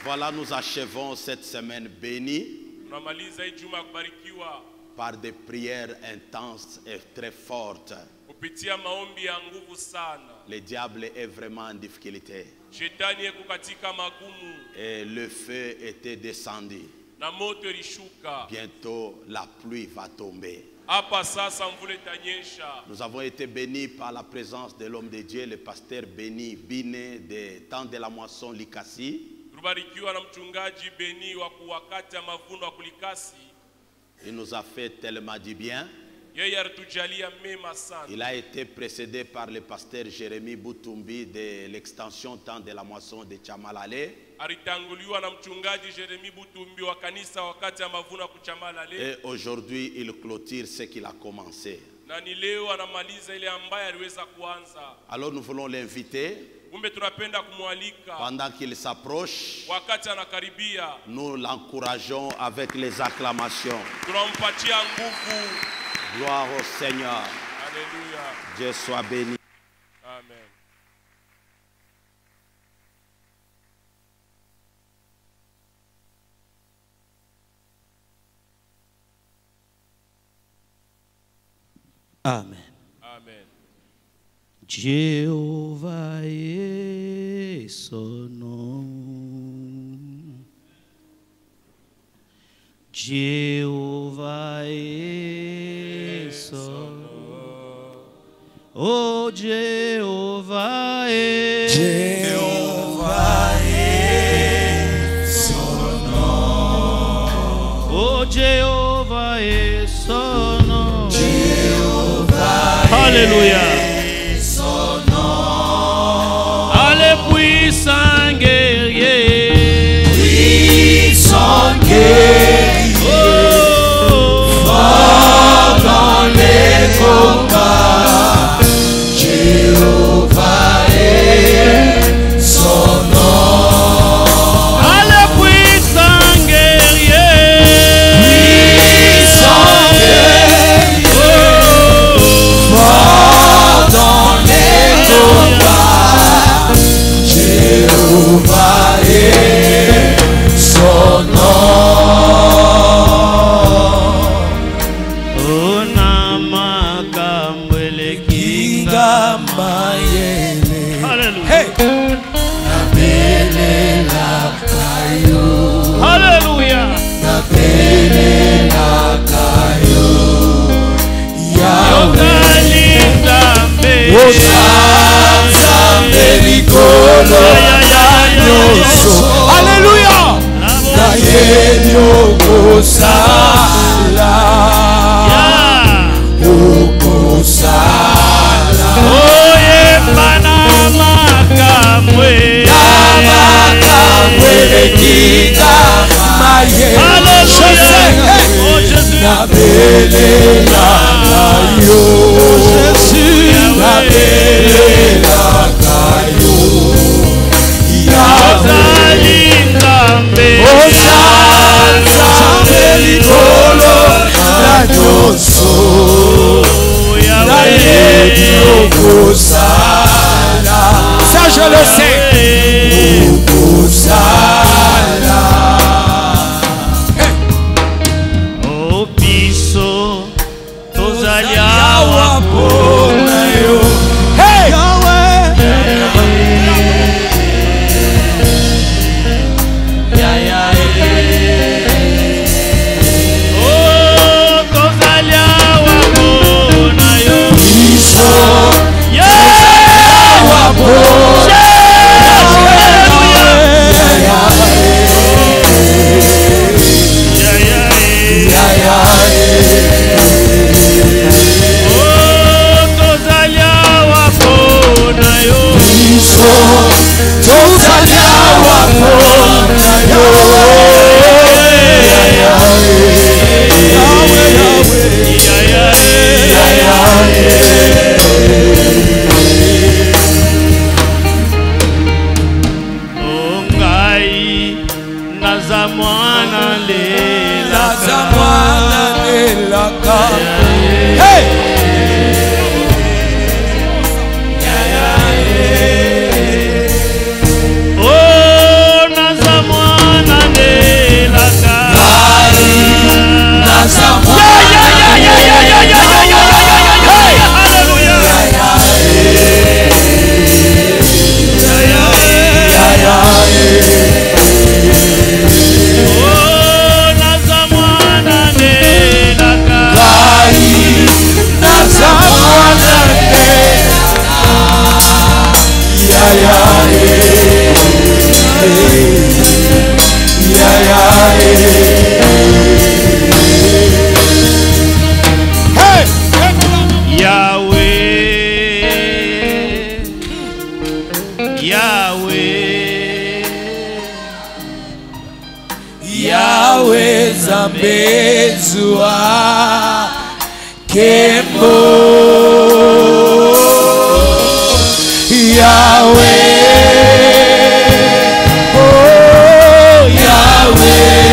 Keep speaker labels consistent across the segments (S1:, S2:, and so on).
S1: Voilà, nous achevons cette semaine bénie par des prières intenses et très fortes. Le diable est vraiment en difficulté. Et le feu était descendu. Bientôt la pluie va tomber. Nous avons été bénis par la présence de l'homme de Dieu, le pasteur béni Bine des temps de la moisson Likasi. Il nous a fait tellement du bien. Il a été précédé par le pasteur Jérémie Boutumbi de l'extension temps de la moisson de Chamalale. Et aujourd'hui, il clôture ce qu'il a commencé. Alors nous voulons l'inviter. Pendant qu'il s'approche, nous l'encourageons avec les acclamations. Gloire au Seigneur.
S2: Alléluia.
S1: Dieu soit béni.
S2: Amen.
S3: Amen.
S2: Amen.
S3: Jehovah est son nom. Jehovah est son nom. Oh Jehovah est.
S4: Jehovah est son nom.
S3: Oh Jehovah est son nom.
S4: Jehovah
S3: Alléluia.
S4: est son nom.
S3: Allez puissant guerrier.
S4: Puissant guerrier. Fort dans les combats. Jehovah est son nom.
S3: Allez puissant guerrier.
S4: Puissant guerrier. Fort dans les combats. Jehovah est son nom. Kinga mayele.
S3: Alléluia.
S4: Hey. Nabele la kayo.
S3: Alléluia.
S4: Nabele la kayo. Yahweh. Osanza melikolo nyoso. Alléluia. Na yenyo kosala. Okosala.
S3: Oye Panamakamwe.
S4: Namakamwe kinga mayele.
S3: Alléluia. Oh Jésus.
S4: Nabele la kayo. Nabele la kayo. Yahweh. Osanza melikolo na nyoso. Na yenyo kosala. Ça je le sais. Okosala.
S3: Oh biso tozali awa
S4: Awa pona yo. Hey!
S3: Oh tozali awa pona yo.
S4: Biso
S3: Yeah!
S4: awa pona
S3: Yahweh,
S4: Yahweh Zambezua Kembo Yahweh, oh Yahweh,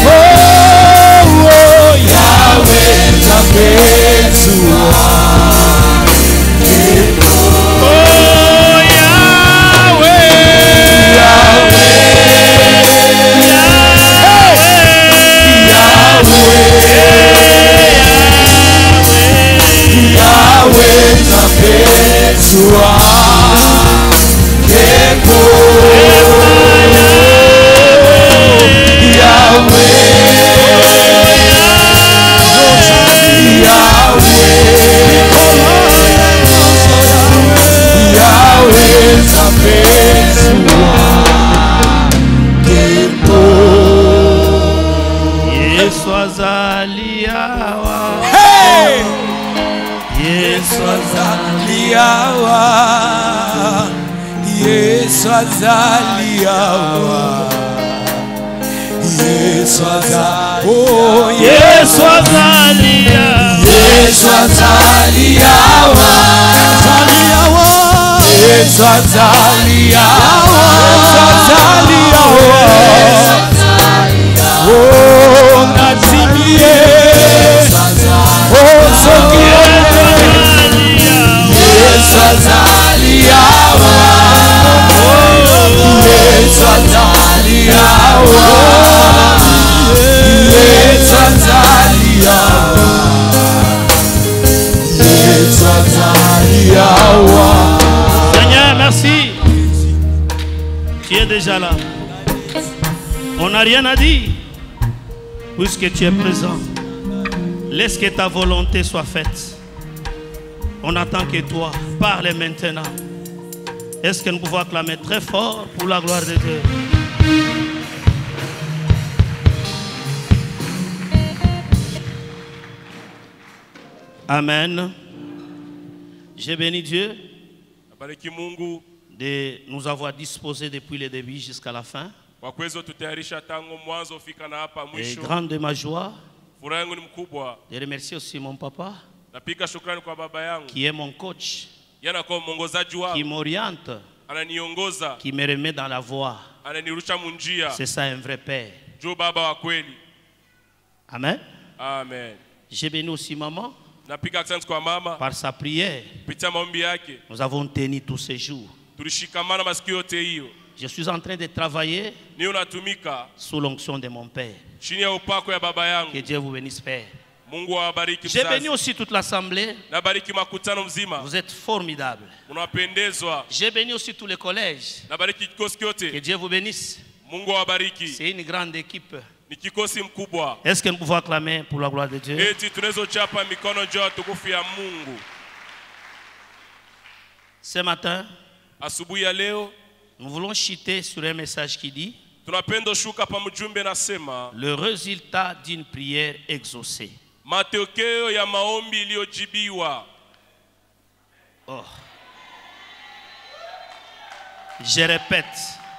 S4: oh Yahweh Zambezua Kembo,
S3: oh Yahweh,
S4: Yahweh Zambezua Kembo Yahweh Zambezua Kembo.
S3: Yesu azaliawa,
S4: Hey!
S3: Yesu
S4: azaliawa, Yesu azaliawa, Yesu azaliawa, oh
S3: Yesu azaliawa,
S4: Yesu azaliawa, Yesu azaliawa, oh natimie, oh sokie, Yesu azaliawa, Yesu azaliawa, Yesu azaliawa, Yesu azaliawa.
S3: Seigneur, merci. Tu es déjà là. On n'a rien à dire, puisque tu es présent. Laisse que ta volonté soit faite. On attend que toi parles maintenant. Est-ce que nous pouvons acclamer très fort pour la gloire de Dieu? Amen. J'ai béni Dieu
S2: Nabariki Mungu
S3: de nous avoir disposés depuis le début jusqu'à la fin.
S2: kwa kuweza tutayarisha tangu mwanzo fika na hapa
S3: Et
S2: mwisho.
S3: grande de ma joie
S2: Furaha yangu ni mkubwa.
S3: de remercier aussi mon papa
S2: Napika shukrani kwa baba yangu.
S3: qui est mon coach,
S2: Yana kwa mwongozaji
S3: qui
S2: wangu.
S3: m'oriente,
S2: Ananiongoza,
S3: qui me remet dans la voie.
S2: ananirusha munjia.
S3: C'est ça un vrai père.
S2: Juu baba wa kweli.
S3: Amen.
S2: Amen.
S3: J'ai béni aussi maman
S2: Napika asante kwa mama.
S3: par sa prière.
S2: Kupitia maombi yake.
S3: Nous avons tenu tous ces jours.
S2: Tulishikamana masikio yote hiyo.
S3: Je suis en train de travailler
S2: Ni unatumika
S3: sous l'onction de mon père.
S2: chini ya upako ya baba
S3: Que
S2: yangu.
S3: Dieu vous bénisse, père.
S2: Mungu awabariki
S3: J'ai béni
S2: mzazi.
S3: aussi toute l'assemblée.
S2: Nabariki makutano mzima.
S3: Vous êtes formidables.
S2: Unapendezwa.
S3: J'ai béni aussi tous les collèges.
S2: Nabariki kikosi
S3: Que
S2: kyote.
S3: Dieu vous bénisse.
S2: Mungu awabariki.
S3: C'est une grande équipe.
S2: Ni kikosi mkubwa.
S3: Est-ce que nous pouvons acclamer pour la gloire de Dieu?
S2: Eti tunaweza chapa mikono juu ya tukufu ya Mungu.
S3: Ce matin,
S2: Asubuhi ya leo
S3: nous voulons chuter sur un message qui dit
S2: tunapenda shuka pa mjumbe nasema
S3: le résultat d'une prière exaucée.
S2: matokeo ya maombi iliyojibiwa.
S3: Oh. Je répète,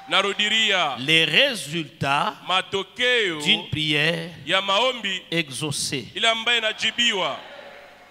S2: Narudiria,
S3: les résultats
S2: matokeo
S3: d'une prière
S2: ya maombi
S3: exaucée.
S2: ile ambayo inajibiwa.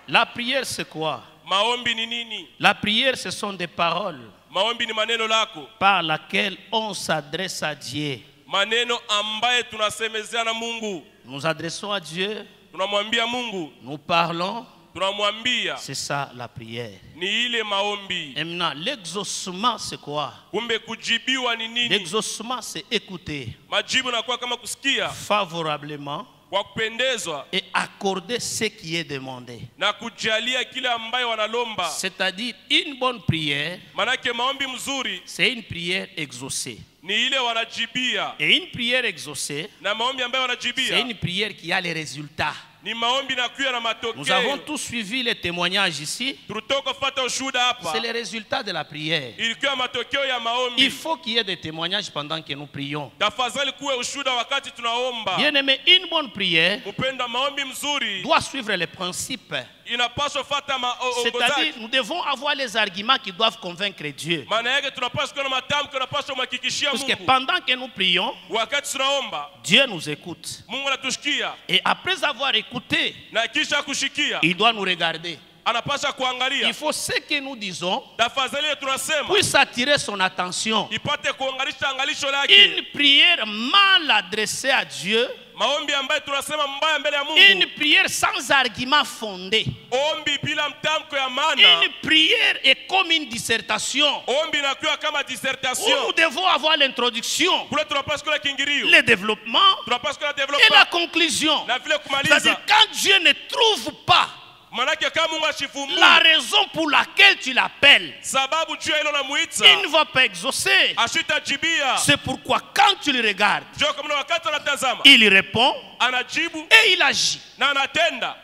S3: La prière, c'est quoi?
S2: Maombi ni nini?
S3: La prière, ce sont des paroles
S2: Maombi ni maneno lako,
S3: par lesquelles on s'adresse à Dieu.
S2: maneno ambaye tunasemezeana Mungu.
S3: Nous adressons à Dieu,
S2: Tunamwambia Mungu,
S3: nous parlons,
S2: tunamwambia
S3: c'est ça la prière.
S2: ni ile maombi.
S3: Et maintenant, l'exaucement, c'est quoi?
S2: Kumbe kujibiwa ni nini?
S3: L'exaucement, c'est écouter
S2: Majibu nakuwa kama kusikia
S3: favorablement
S2: kwa kupendezwa
S3: et accorder ce qui est demandé.
S2: na kujalia kile ambayo wanalomba.
S3: C'est-à-dire, une bonne prière,
S2: Manake maombi mzuri
S3: c'est une prière exaucée.
S2: ni ile wanajibia,
S3: Et une prière exaucée,
S2: na maombi ambayo
S3: c'est
S2: wanajibia
S3: une prière qui a les résultats.
S2: ni maombi na kuya na
S3: Nous avons
S2: matokeo.
S3: tous suivi les témoignages ici.
S2: Tulitoka kufuata ushuhuda hapa,
S3: C'est les résultats de la prière.
S2: ilikuwa matokeo ya
S3: Il
S2: maombi.
S3: faut qu'il y ait des témoignages pendant que nous prions.
S2: Tafadhali kuwe ushuhuda wakati tunaomba.
S3: Bien aimé, une bonne prière
S2: Mpenda, maombi mzuri
S3: doit suivre les principes
S2: inapaswa fuata maongozaji.
S3: C'est-à-dire, nous devons avoir les arguments qui doivent convaincre Dieu.
S2: Maana yake tunapaswa kuwa na matamko, tunapaswa kumhakikishia
S3: Parce que
S2: Mungu.
S3: pendant que nous prions,
S2: Wakati tunaomba,
S3: Dieu nous écoute.
S2: Mungu anatushikia,
S3: Et après avoir écouté,
S2: na kisha kushikia,
S3: il doit nous regarder.
S2: anapaswa kuangalia.
S3: Il faut ce que nous disons
S2: Tafadhali tunasema
S3: puisse attirer son attention.
S2: ipate kuangalisha angalisho lake.
S3: Une prière mal adressée à Dieu,
S2: Maombi ambayo tunasema mbaya mbele ya Mungu.
S3: une prière sans argument fondé,
S2: Ombi bila mtamko ya maana.
S3: une prière est comme une dissertation
S2: Ombi inakuwa kama
S3: où
S2: dissertation.
S3: nous devons avoir l'introduction,
S2: Kule tunapaswa kula kiingirio.
S3: le développement
S2: Tunapaswa kula
S3: et la
S2: development.
S3: conclusion.
S2: Na vile kumaliza.
S3: C'est-à-dire quand Dieu ne trouve pas
S2: Manake kama Mungu ashifumbui.
S3: la raison pour laquelle tu l'appelles,
S2: Sababu juu ya hilo namuita.
S3: il ne va pas exaucer.
S2: Ashitajibia.
S3: C'est pourquoi quand tu le regardes,
S2: Njoo kama wakati anatazama.
S3: il répond
S2: Anajibu
S3: et il agit.
S2: na anatenda.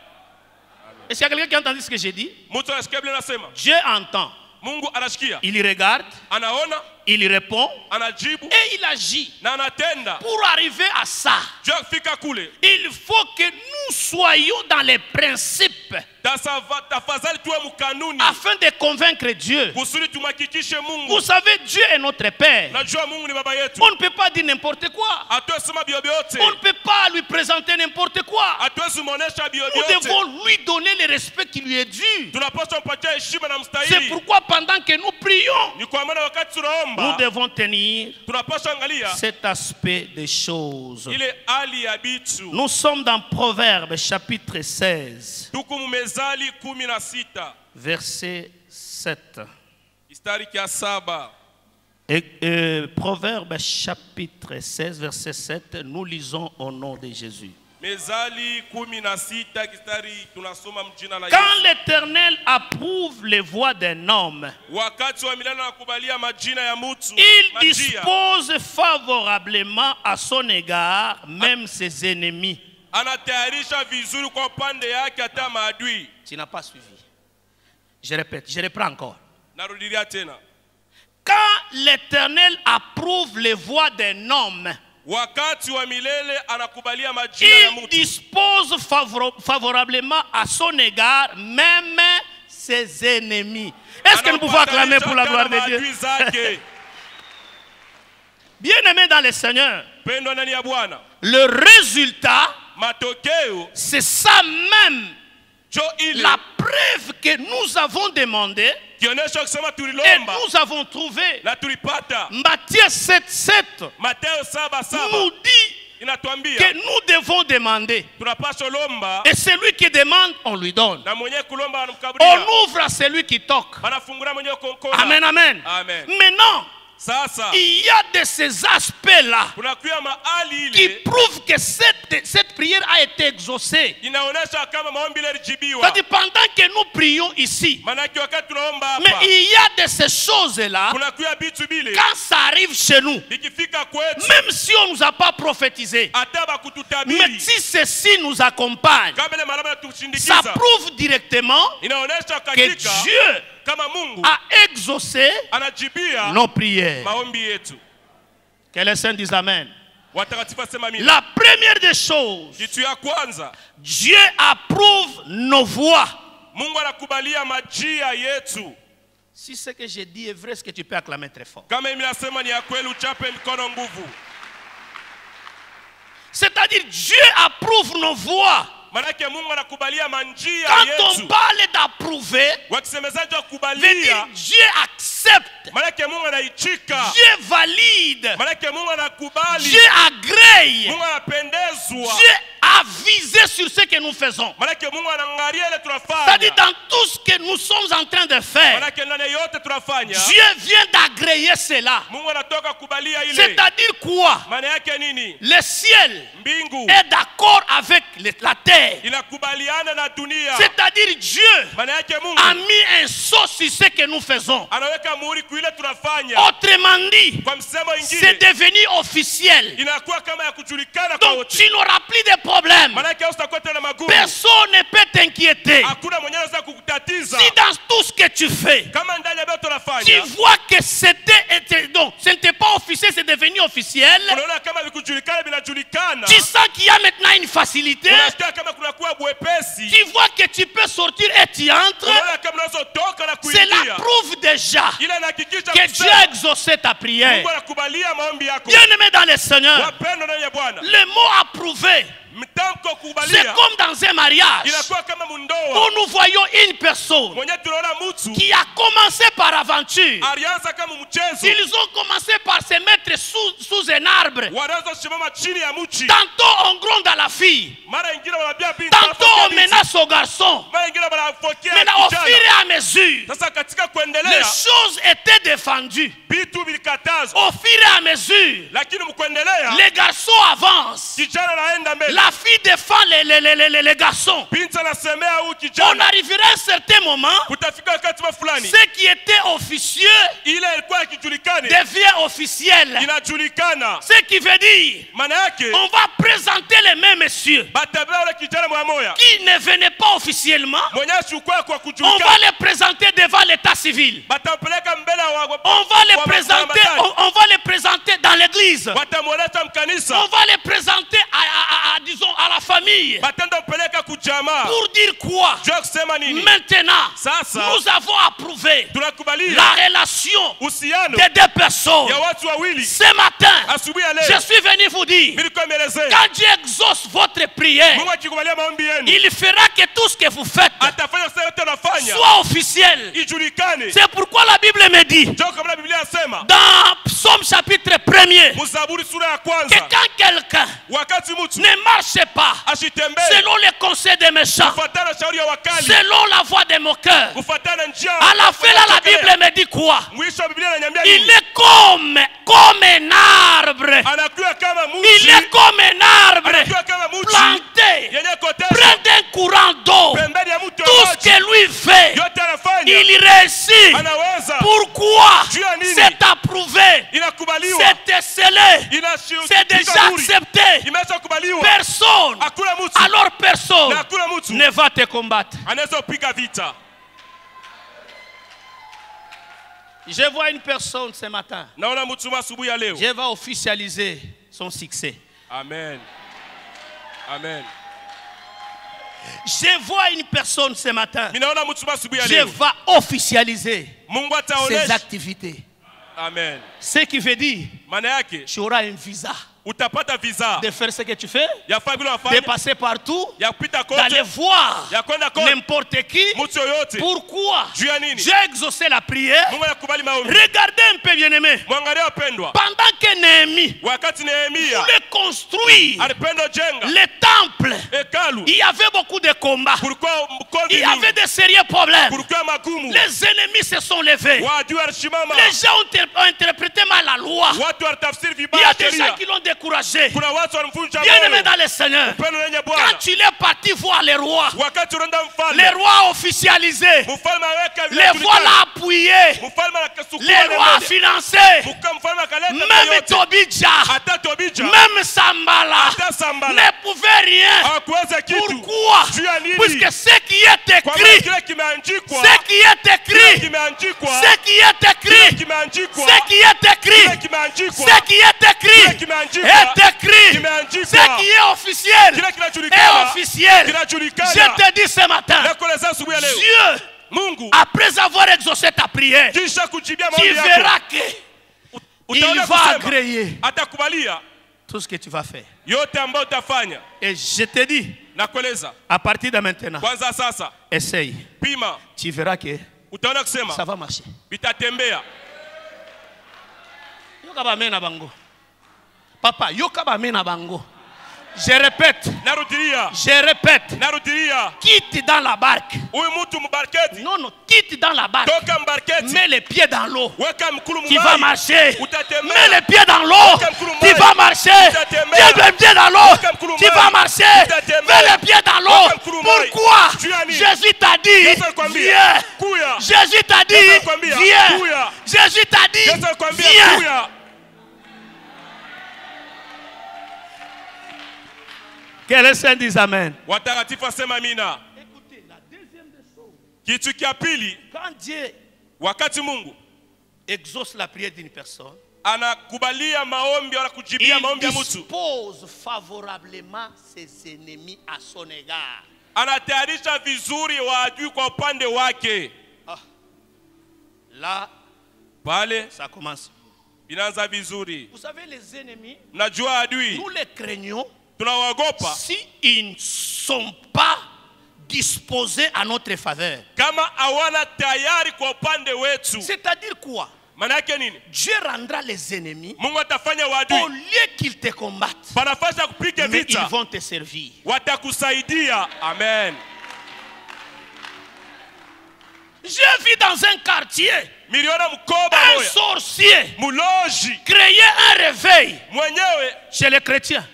S3: Est-ce qu'il y a quelqu'un qui a entendu ce que j'ai dit?
S2: Mtu anasikia bila nasema.
S3: Dieu entend,
S2: Mungu anashikia.
S3: il regarde,
S2: Anaona,
S3: il répond
S2: anajibu
S3: et il agit.
S2: na anatenda.
S3: Pour arriver à ça,
S2: Juu ya kufika kule.
S3: il faut que nous soyons dans les principes
S2: Tafadhali tuwe mkanuni.
S3: afin de convaincre Dieu.
S2: Kusudi tumhakikishe Mungu.
S3: Vous savez, Dieu est notre Père.
S2: Najua Mungu ni baba yetu.
S3: On ne peut pas dire n'importe quoi.
S2: Hatuwezi sema bio vyote.
S3: On ne peut pas lui présenter n'importe quoi.
S2: Hatuwezi muonesha bio
S3: Nous
S2: vyote.
S3: devons lui donner le respect qui lui est dû.
S2: Tunapaswa mpatia heshima na
S3: C'est
S2: mstahili.
S3: pourquoi pendant que nous prions,
S2: Ni kwa maana wakati
S3: nous
S2: tunaomba
S3: devons tenir
S2: tunapaswa angalia
S3: cet aspect des choses.
S2: ile hali ya bitu.
S3: Nous sommes dans Proverbes chapitre 16,
S2: Tuko Mezali 16
S3: verset 7.
S2: mstari ya 7.
S3: Proverbes chapitre 16, verset 7, nous lisons au nom de Jésus.
S2: Mezali 16 mstari tunasoma mjina la
S3: Quand
S2: Yesu.
S3: l'Éternel approuve les voies d'un homme,
S2: Wakati wa milele anakubalia majina ya mtu.
S3: il
S2: Majia.
S3: dispose favorablement à son égard, même ses ennemis.
S2: Anatayarisha vizuri kwa upande yake hata maadui.
S3: Tu n'as pas suivi. Je répète, je reprends encore.
S2: Narudilia tena.
S3: Quand l'Éternel approuve les voies d'un homme,
S2: Wakati wa milele anakubalia majina ya
S3: il
S2: mtu.
S3: dispose favorablement à son égard, même ses ennemis. Est-ce que nous pouvons acclamer pour la gloire de Dieu? Bien-aimés dans le Seigneur,
S2: Pendwa ndani ya Bwana.
S3: le résultat,
S2: Matokeo
S3: c'est ça même,
S2: jo ile
S3: la preuve que nous avons demandé
S2: kionyesha kusema
S3: et
S2: tulilomba
S3: nous avons trouvé.
S2: na tulipata.
S3: Matthieu 7:7
S2: Mateo 7:7
S3: nous dit
S2: inatuambia
S3: que nous devons demander.
S2: tunapaswa lomba
S3: Et celui qui demande, on lui donne.
S2: na mwenye kulomba
S3: On
S2: anamkaburia.
S3: ouvre à celui qui toque.
S2: Anafungura mwenye konkona.
S3: Amen, amen.
S2: Amen.
S3: Maintenant,
S2: Sasa
S3: il y a de ces aspects-là
S2: kunakuwa mahali
S3: qui
S2: ile
S3: prouvent que cette prière a été exaucée.
S2: inaonesha kama maombi ile yalijibiwa.
S3: C'est-à-dire pendant que nous prions ici,
S2: Manake wakati tunaomba
S3: mais
S2: hapa
S3: il y a de ces choses-là,
S2: kunakuwa vitu bile
S3: quand ça arrive chez nous,
S2: ikifika kwetu
S3: même si on ne nous a pas prophétisé,
S2: hata
S3: mais
S2: bakututabiri
S3: si ceci nous accompagne,
S2: kama ile malama
S3: ça
S2: yatushindikiza
S3: prouve directement
S2: inaonesha
S3: que
S2: katika
S3: Dieu
S2: kama Mungu
S3: a exaucé
S2: anajibia
S3: nos prières.
S2: maombi yetu.
S3: Que les saints disent Amen.
S2: Watakatifu asema mimi.
S3: La première des choses,
S2: Kitu ya kwanza,
S3: Dieu approuve nos voix.
S2: Mungu anakubalia majia yetu.
S3: Si ce que j'ai dit est vrai, est-ce que tu peux acclamer très fort?
S2: Kama mimi nasema ni ya kweli, uchape mkono nguvu.
S3: C'est-à-dire Dieu approuve nos voix.
S2: Manake Mungu anakubalia manjia
S3: Quand on
S2: yetu.
S3: parle d'approuver,
S2: Wakisemezaji wa
S3: veut dire
S2: kubalia,
S3: Dieu accepte,
S2: manake Mungu anaichika.
S3: Dieu valide,
S2: Manake Mungu anakubali.
S3: Dieu agrée,
S2: Mungu anapendezwa.
S3: Dieu a visé sur ce que nous faisons.
S2: Manake Mungu anaangalia ile tunafanya.
S3: C'est-à-dire dans tout ce que nous sommes en train de faire,
S2: Manake ndani yote tunafanya,
S3: Dieu vient d'agréer cela.
S2: Mungu anatoka kubalia ile.
S3: C'est-à-dire quoi?
S2: Maana yake nini?
S3: Le ciel
S2: Mbingu
S3: est d'accord avec la terre.
S2: inakubaliana na dunia.
S3: C'est-à-dire Dieu
S2: Maana yake Mungu
S3: a mis un sceau sur ce que nous faisons.
S2: anaweka muhuri kuile tunafanya.
S3: Autrement dit,
S2: Kwa msemo
S3: c'est
S2: ingine
S3: devenu officiel.
S2: inakuwa kama ya kujulikana kwa
S3: Donc
S2: wote.
S3: tu n'auras plus de problème.
S2: Maana yake usitakuwa tena magumu.
S3: Personne ne peut t'inquiéter.
S2: Hakuna mwenye anaweza kukutatiza.
S3: Si dans tout ce que tu fais,
S2: Kama ndani ya bado
S3: tu
S2: tunafanya,
S3: vois que donc, ce n'était pas officiel officiel, c'est devenu officiel.
S2: Unaona kama vikujulikana vinajulikana.
S3: Tu sens qu'il y a maintenant une facilité.
S2: Unasikia kama kunakuwa bwepesi.
S3: Tu vois que tu peux sortir et tu entres.
S2: Unaona kama unaweza toka na kuingia.
S3: Cela prouve déjà
S2: Ile inahakikisha
S3: que Dieu a exaucé ta prière.
S2: Mungu anakubalia maombi yako.
S3: Bien-aimé dans le Seigneur,
S2: Wapendwa ndani ya Bwana.
S3: le mot approuvé,
S2: Mtamko kubalia.
S3: c'est comme dans un mariage
S2: Inakuwa kama mundoa.
S3: où nous voyons une personne
S2: Mwenye tunaona mtu
S3: qui a commencé par aventure.
S2: alianza kama mchezo.
S3: Ils ont commencé par se mettre sous un arbre.
S2: Wanaanza kusimama chini ya mti.
S3: Tantôt on gronde à la fille.
S2: Mara nyingine wanaambia binti.
S3: Tantôt on menace au garçon.
S2: Mara nyingine wanafokea
S3: Maintenant au
S2: kijana.
S3: fur et à mesure,
S2: Sasa katika
S3: les
S2: kuendelea
S3: choses étaient défendues.
S2: vitu vilikatazwa.
S3: Au fur et à mesure,
S2: Lakini mkuendelea
S3: les garçons avancent.
S2: kijana anaenda mbele.
S3: La fille défend les garçons.
S2: Binti anasemea huyu
S3: On
S2: kijana.
S3: arrivera à un certain moment,
S2: Kutafika wakati fulani.
S3: ce qui était officieux
S2: Ile ilikuwa ikijulikana.
S3: devient officiel.
S2: Inajulikana.
S3: Ce qui veut dire,
S2: Maana yake
S3: on va présenter les mêmes messieurs
S2: batabea ule kijana mwamoya.
S3: qui ne venaient pas officiellement.
S2: Mwenye chukua kwa
S3: On va
S2: kujulikana.
S3: les présenter devant l'état civil.
S2: Batampeleka mbele wa
S3: On va les présenter, on va les présenter dans l'église.
S2: watamweleta mkanisa.
S3: On va les présenter disons, à la famille.
S2: Batenda mpeleka kujamaa.
S3: Pour dire quoi?
S2: Jua kusema nini?
S3: Maintenant,
S2: Sasa
S3: nous avons approuvé
S2: tunakubalia
S3: la relation
S2: uhusiano
S3: des deux personnes.
S2: ya watu wawili.
S3: Ce matin,
S2: Asubuhi ya
S3: je
S2: leo
S3: suis venu vous dire,
S2: nilikuwa nimeelezea.
S3: quand Dieu exauce votre prière,
S2: Mungu akikubalia maombi yenu
S3: il fera que tout ce que vous faites
S2: atafanya sasa yote unafanya
S3: soit officiel.
S2: ijulikane.
S3: C'est pourquoi la Bible me dit,
S2: Ndio kama Biblia inasema
S3: dans Psaume chapitre 1er,
S2: Mzaburi sura ya
S3: que
S2: kwanza,
S3: quand quelqu'un
S2: wakati mtu
S3: ne marche pas
S2: asitembee
S3: selon les conseils des méchants,
S2: kufuatana shauri ya wakali,
S3: selon la voix de mon cœur,
S2: kufuatana njia.
S3: à la fin là, la Bible me dit quoi?
S2: Mwisho wa Biblia inaniambia
S3: Il
S2: nini?
S3: est comme un arbre.
S2: Anakuwa kama
S3: Il
S2: mti,
S3: est comme un arbre
S2: anakuwa kama mti
S3: planté
S2: yenye kotesha
S3: près d'un courant d'eau.
S2: pembeni ya mto
S3: Tout
S2: wa
S3: ce
S2: maji.
S3: que lui fait,
S2: Yote anafanya
S3: il réussit.
S2: anaweza.
S3: Pourquoi?
S2: Juu ya nini?
S3: C'est approuvé.
S2: Inakubaliwa,
S3: C'est scellé. C'est déjà accepté.
S2: imeshakubaliwa.
S3: Personne,
S2: Hakuna mtu
S3: alors personne
S2: na hakuna mtu
S3: ne va te combattre.
S2: anaweza kupiga vita.
S3: Je vois une personne ce matin.
S2: Naona mtu asubuhi ya leo.
S3: Je vais officialiser son succès.
S2: Amen. Amen.
S3: Je vois une personne ce matin.
S2: Ninaona mtu asubuhi ya
S3: Je
S2: leo.
S3: vais officialiser
S2: Mungu
S3: ses
S2: ataonesha.
S3: activités.
S2: Amen.
S3: Ce qui veut dire,
S2: Maana yake
S3: tu auras un visa
S2: utapata visa
S3: de faire ce que tu fais,
S2: ya fanya vile
S3: de
S2: unafanya,
S3: passer partout,
S2: ya kupita
S3: d'aller
S2: kote,
S3: voir
S2: ya kwenda kote,
S3: n'importe qui.
S2: mtu yoyote.
S3: Pourquoi?
S2: Juu ya nini?
S3: J'ai exaucé la prière.
S2: Mungu anakubali maombi.
S3: Regardez un peu, bien-aimé.
S2: Mwangalie wapendwa,
S3: Pendant que Néhémie
S2: wakati Nehemia
S3: voulait construire
S2: alipenda jenga
S3: le temple,
S2: hekalu,
S3: il y avait beaucoup de combats.
S2: kulikuwa mkondi
S3: Il y avait
S2: mingi,
S3: de sérieux problèmes.
S2: kulikuwa magumu,
S3: Les ennemis se sont levés.
S2: waadui walisimama,
S3: Les gens ont interprété mal la loi.
S2: watu walitafsiri
S3: Il y
S2: vibaya
S3: a des gens
S2: sheria,
S3: qui l'ont découragé.
S2: kuna watu walimvunja
S3: Bien-aimé
S2: moyo.
S3: dans le Seigneur,
S2: Upendo lenye
S3: quand
S2: Bwana,
S3: il est parti voir les rois,
S2: wakati unaenda
S3: les
S2: mfalme,
S3: rois officialisés,
S2: mfalme aweka
S3: les voilà appuyés,
S2: mfalme akasukuma
S3: les rois financés,
S2: mfalme akaleta
S3: même
S2: yote,
S3: Tobija,
S2: hata Tobija,
S3: même Sambala
S2: hata Sambala
S3: ne pouvaient rien.
S2: hawakuweza kitu.
S3: Pourquoi?
S2: Juu ya nini?
S3: Puisque ce qui est
S2: Kwa
S3: écrit,
S2: kile kimeandikwa,
S3: ce qui est
S2: kile
S3: écrit,
S2: kimeandikwa,
S3: ce qui est
S2: kile
S3: écrit,
S2: kimeandikwa,
S3: ce qui est
S2: kile
S3: écrit,
S2: kimeandikwa,
S3: ce qui est écrit
S2: kile kimeandikwa,
S3: est écrit.
S2: kimeandikwa,
S3: Ce qui est officiel
S2: kile
S3: est
S2: kinajulikana,
S3: officiel.
S2: kinajulikana.
S3: Je te dis ce matin,
S2: Nakueleza asubuhi ya leo,
S3: Dieu,
S2: Mungu
S3: après avoir exaucé ta prière,
S2: kisha kujibia
S3: tu
S2: maombi yako,
S3: verras que il
S2: utaona
S3: va
S2: kusema,
S3: agréer
S2: atakubalia
S3: tout ce que tu vas faire.
S2: yote ambayo utafanya.
S3: Et je te dis,
S2: Nakueleza
S3: à partir de maintenant,
S2: kwanza, sasa
S3: essaye.
S2: pima,
S3: Tu verras que
S2: utaona
S3: ça
S2: kusema
S3: va marcher.
S2: vitatembea.
S3: Yoka ba mena bango. Papa, yoka ba mena bango. Je répète,
S2: Narudilia,
S3: quitte dans la barque.
S2: huyu mtu mbarketi,
S3: Non, non, quitte dans la barque.
S2: toka mbarketi,
S3: Mets les pieds dans l'eau.
S2: weka mkulu
S3: Tu vas
S2: mumai,
S3: marcher.
S2: utatembea.
S3: Mets les pieds dans l'eau. Tu vas marcher. Mets les pieds dans l'eau. Tu vas marcher. Mets les pieds dans l'eau. Pourquoi? Jésus t'a dit, viens.
S2: Kuya,
S3: Jésus t'a dit, viens. Jésus t'a dit,
S2: Yesu alikwambia
S3: viens.
S2: kuya.
S3: Que les saints disent Amen.
S2: Watakatifu wasema amina.
S3: Écoutez, la deuxième des choses,
S2: Kitu kia pili,
S3: quand Dieu
S2: wakati Mungu
S3: exauce la prière d'une personne,
S2: anakubalia maombi wala kujibia maombi ya
S3: Il
S2: mtu.
S3: dispose favorablement ses ennemis à son égard.
S2: Anatayarisha vizuri waadui kwa upande wake.
S3: Là,
S2: Pale
S3: ça commence.
S2: inaanza vizuri.
S3: Vous savez, les ennemis,
S2: Mnajua adui
S3: nous les craignons
S2: tunawaogopa
S3: si ils ne sont pas disposés à notre faveur.
S2: kama hawana tayari kwa upande wetu.
S3: C'est-à-dire quoi?
S2: Maana yake nini?
S3: Dieu rendra les ennemis
S2: Mungu atafanya
S3: au
S2: waadui
S3: lieu qu'ils te combattent,
S2: panafasi ya kupiga
S3: mais ils
S2: vita
S3: vont te servir.
S2: watakusaidia. Amen.
S3: J'ai vu dans un quartier
S2: Miliona mkoba
S3: un
S2: moya
S3: sorcier
S2: muloji
S3: créer un réveil
S2: mwenyewe
S3: chez les chrétiens.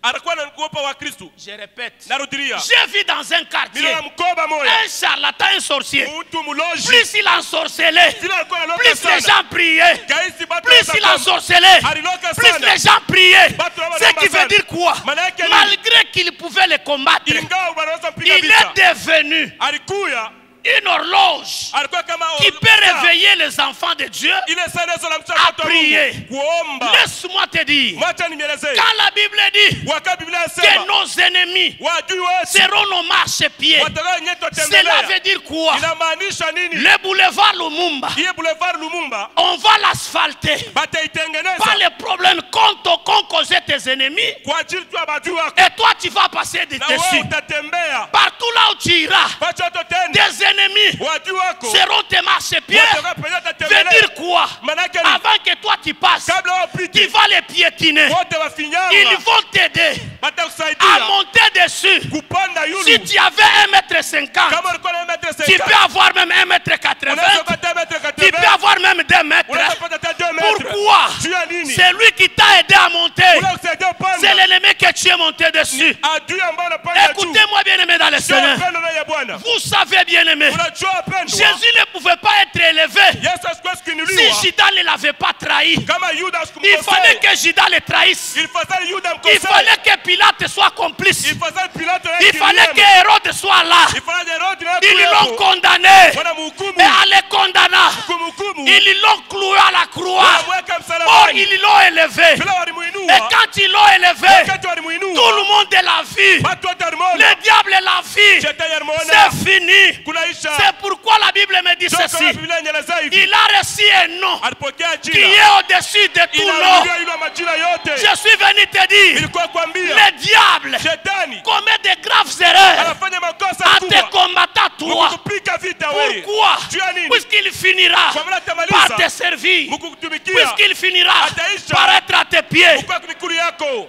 S2: alikuwa anaogopa wa Kristo.
S3: Je répète,
S2: Narudilia,
S3: j'ai vu dans un quartier
S2: miliona mkoba moya
S3: un charlatan, un sorcier.
S2: mtu muloji
S3: Plus il ensorcelait,
S2: Sila alikuwa analoka
S3: plus les
S2: sana.
S3: gens priaient.
S2: Kaisi batu
S3: Plus il
S2: wanasoma.
S3: ensorcelait,
S2: Aliloka
S3: plus
S2: sana.
S3: les gens priaient.
S2: Batu
S3: Ce qui veut
S2: sana.
S3: dire quoi?
S2: Maana yake nini?
S3: Malgré qu'il pouvait les combattre,
S2: Ingawa wanaweza mpiga
S3: il
S2: vita.
S3: est devenu
S2: Alikuya
S3: une horloge
S2: alikuwa kama
S3: qui peut réveiller les enfants de Dieu
S2: ile sana zola mtu
S3: à
S2: akatoa
S3: prier.
S2: kuomba.
S3: Laisse-moi te dire,
S2: Mwacha nimelezee.
S3: quand la Bible dit
S2: Wakati Biblia
S3: que
S2: inasema
S3: nos ennemis
S2: waadui wetu
S3: seront nos marchepieds,
S2: watakao nyeto
S3: cela
S2: tembelea.
S3: veut dire quoi?
S2: Inamaanisha nini?
S3: Le boulevard Lumumba,
S2: Iye boulevard Lumumba
S3: on va l'asphalter.
S2: bataitengeneza
S3: Pas les problèmes qu'ont causé tes ennemis,
S2: kwa ajili tu ya maadui wako.
S3: et toi tu vas passer
S2: Na wewe
S3: dessus.
S2: utatembea.
S3: Partout là où tu iras,
S2: Pacha utotenda.
S3: tes ennemis
S2: Waadui wako
S3: seront tes marchepieds.
S2: watakao penye
S3: Veut
S2: utatembelea.
S3: dire quoi?
S2: Maana yake ni
S3: Avant que toi tu passes,
S2: kabla
S3: tu
S2: wapite
S3: vas les piétiner.
S2: wote
S3: Ils
S2: wafinyanga
S3: vont t'aider à
S2: batakusaidia
S3: monter dessus.
S2: kupanda
S3: Si
S2: yulu.
S3: tu avais 1m50,
S2: Kama ulikuwa na metri
S3: tu peux
S2: 50
S3: avoir même 1m80,
S2: unaweza kupata metri
S3: tu peux
S2: 80.
S3: avoir même 2 mètres.
S2: Unaweza kupata hata 2 metri.
S3: Pourquoi?
S2: Juu ya nini?
S3: C'est lui qui t'a aidé à monter.
S2: Unakusaidia upande.
S3: C'est l'ennemi que tu es monté dessus.
S2: Adui ambao anapanda juu.
S3: Écoutez-moi bien aimé dans le
S2: Sio
S3: Seigneur.
S2: upendo na ya Bwana.
S3: Vous savez bien aimé,
S2: Unajua upendo.
S3: Jésus ne pouvait pas être élevé
S2: Yesu asikuwa
S3: si
S2: kuinuliwa
S3: Judas ne l'avait pas trahi.
S2: kama Yuda
S3: Il fallait
S2: asikumkosea.
S3: que Judas le trahisse.
S2: Il fallait Yuda
S3: Il
S2: mkosea.
S3: fallait que Pilate soit complice.
S2: Il fallait Pilato na
S3: Il fallait que
S2: Kiliana.
S3: Hérode soit là.
S2: Il fallait Herode na
S3: Ils l'ont
S2: kuwepo.
S3: condamné.
S2: Wana mhukumu.
S3: Et en les condamnant,
S2: Kumhukumu.
S3: ils l'ont cloué à la croix.
S2: Wanamweka
S3: Or,
S2: msalabani.
S3: ils l'ont élevé.
S2: Bila
S3: Et
S2: walimuinua.
S3: quand ils l'ont élevé,
S2: Wakati
S3: tout
S2: walimuinua.
S3: le monde l'a vu.
S2: Watu wote walimwona.
S3: Le diable l'a vu.
S2: Shetani alimuona.
S3: C'est fini.
S2: Kunaisha.
S3: C'est pourquoi la Bible me dit
S2: Ndio kama
S3: ceci.
S2: Biblia inaeleza hivi.
S3: Il a reçu un nom
S2: Alipokea
S3: qui
S2: jina.
S3: est au-dessus de tout nom.
S2: Inarudia yule majina yote.
S3: Je suis venu te dire,
S2: Ilikuwa kuambia.
S3: le diable
S2: Shetani
S3: commet de graves erreurs
S2: anafanya makosa
S3: en te
S2: kubwa.
S3: combattant toi.
S2: Mkukupiga vita wewe.
S3: Pourquoi?
S2: Juu ya nini?
S3: Puisqu'il finira
S2: Kwa maana
S3: par
S2: atamaliza.
S3: te servir.
S2: Mkukutumikia.
S3: Puisqu'il finira
S2: Ataisha.
S3: par être à tes pieds.
S2: Kwa mikulu yako.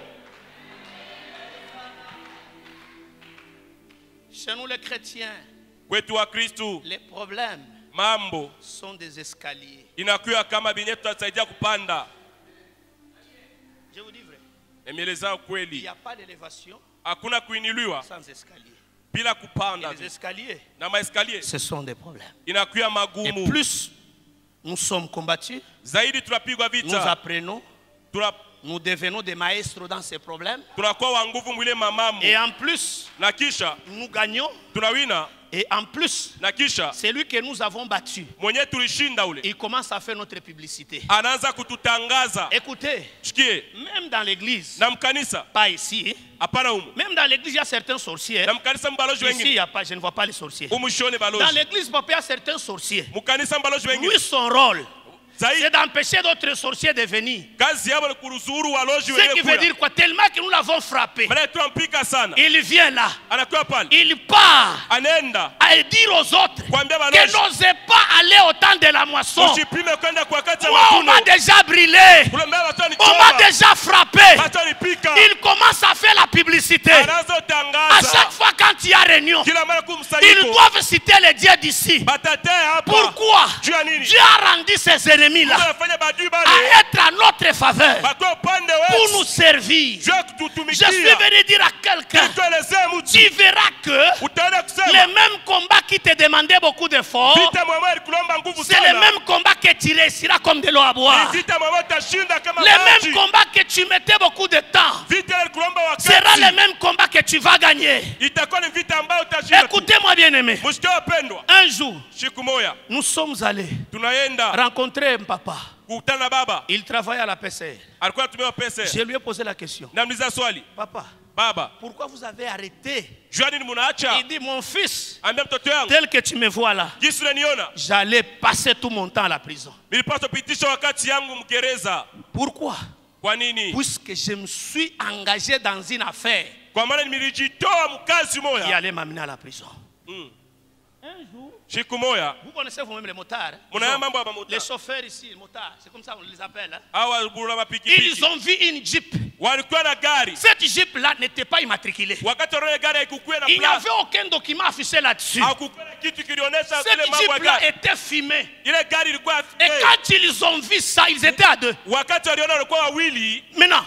S3: Chez nous les chrétiens,
S2: Kwetu wa Kristo
S3: les problèmes
S2: mambo
S3: sont des escaliers.
S2: inakuwa kama binye tutasaidia kupanda.
S3: Je vous dis vrai,
S2: Emeleza
S3: il n'y
S2: kweli.
S3: a pas d'élévation
S2: Hakuna kuinuliwa
S3: sans escalier.
S2: bila
S3: Et
S2: kupanda.
S3: les escaliers,
S2: Na maeskalier
S3: ce sont des problèmes.
S2: inakuwa
S3: Et
S2: magumu.
S3: plus nous sommes combattus,
S2: Zaidi tunapigwa
S3: nous
S2: vita.
S3: apprenons, nous devenons des maestros dans ces problèmes.
S2: Tunakuwa wa nguvu mwile mamamu.
S3: Et en plus,
S2: Na kisha
S3: nous gagnons.
S2: tunawina.
S3: Et en plus,
S2: Na kisha
S3: celui que nous avons battu,
S2: mwenye tulishinda ule
S3: il commence à faire notre publicité.
S2: anaanza kututangaza.
S3: Écoutez,
S2: Sikie.
S3: même dans l'église,
S2: Na mkanisa
S3: pas ici,
S2: hapana humu.
S3: même dans l'église, il y a certains sorciers.
S2: Na mkanisa mbalozi
S3: Ici, il
S2: wengine
S3: y a pas, je ne vois pas les sorciers.
S2: umushone
S3: Dans
S2: balozi.
S3: l'église, papa, il y a certains sorciers.
S2: Mkanisa mbalozi wengine
S3: Lui, son rôle, c'est
S2: zaidi
S3: d'empêcher d'autres sorciers de venir.
S2: kazi yabo ni kuruzuru walozi
S3: Ce qui
S2: wenye
S3: veut
S2: kuya.
S3: dire quoi? Tellement que nous l'avons frappé.
S2: Maana tunampika sana.
S3: Il vient là,
S2: Anakuwa pale.
S3: il part
S2: Anaenda
S3: à dire aux autres
S2: kuambia
S3: que
S2: balozi
S3: n'osez pas aller au temps de la moisson.
S2: usipime kwenda kwa wakati wa
S3: Moi, on
S2: mavuno.
S3: m'a déjà brûlé.
S2: Kule mbele watu ni
S3: On m'a déjà frappé.
S2: Watu ni pika.
S3: Il commence à faire la publicité.
S2: Anaanza
S3: À
S2: utangaza.
S3: chaque fois quand il y a réunion,
S2: Kila mara
S3: ils
S2: kumsanyiko.
S3: doivent citer les dieux d'ici.
S2: Batate hapa.
S3: Pourquoi?
S2: Juu ya nini?
S3: Dieu a rendu ses ennemis-là
S2: Tunafanya badui bale.
S3: à être à notre faveur
S2: Bakwe upande
S3: pour
S2: wetu.
S3: nous servir.
S2: Juu ya
S3: Je suis
S2: kututumikia.
S3: venu dire à quelqu'un,
S2: Tueleze mtu.
S3: tu verras que
S2: Utaenda
S3: les
S2: kusema.
S3: mêmes combats qui te demandaient beaucoup d'efforts,
S2: Vita mama kulomba nguvu
S3: c'est les
S2: sana.
S3: mêmes combats que tu réussiras comme de l'eau à boire.
S2: Vita mama utashinda kama
S3: Les
S2: maji.
S3: mêmes combats que tu mettais beaucoup de temps
S2: Vita kulomba
S3: sera
S2: wakati.
S3: les mêmes combats que tu vas gagner.
S2: Itakuwa ni vita ambayo utashinda.
S3: Écoutez-moi bien aimé.
S2: Mshike wapendwa.
S3: Un jour,
S2: Siku moja
S3: nous sommes allés
S2: tunaenda
S3: rencontrer un papa.
S2: kukutana na baba.
S3: Il travaille à la PCR.
S2: Alikuwa anatumia pesa.
S3: Je lui ai posé la question.
S2: Namuuliza swali.
S3: Papa,
S2: Baba,
S3: pourquoi vous avez arrêté?
S2: jua nini mnaacha?
S3: Il dit, mon fils,
S2: Ambia mtoto yangu,
S3: tel que tu me vois là,
S2: jinsi unaniona,
S3: j'allais passer tout mon temps à la prison.
S2: nilipaswa pitisha wakati yangu mgereza.
S3: Pourquoi?
S2: Kwa nini?
S3: Puisque je me suis engagé dans une affaire
S2: Kwa maana nilijitoa mkazi
S3: qui
S2: moya.
S3: allait m'amener à la prison. Un jour,
S2: Siku moya,
S3: vous connaissez vous-même les motards.
S2: mnaya mambo ya
S3: Les
S2: mamuta.
S3: chauffeurs ici, les motards, c'est comme ça qu'on les appelle. Hein?
S2: Hawa bura mapikipiki.
S3: Ils ont vu une Jeep.
S2: Walikuwa na gari.
S3: Cette Jeep-là n'était pas immatriculée.
S2: Wakati wanaona gari haikukuwa na
S3: Il n'y
S2: plaque.
S3: avait aucun document affiché là-dessus.
S2: Hakukuwa na kitu kilionesha
S3: Cette
S2: zile mambo ya
S3: Jeep-là
S2: gari.
S3: était fumée.
S2: Ile gari ilikuwa
S3: Et quand ils ont vu ça, ils étaient à deux.
S2: wakati waliona walikuwa wawili,
S3: Maintenant,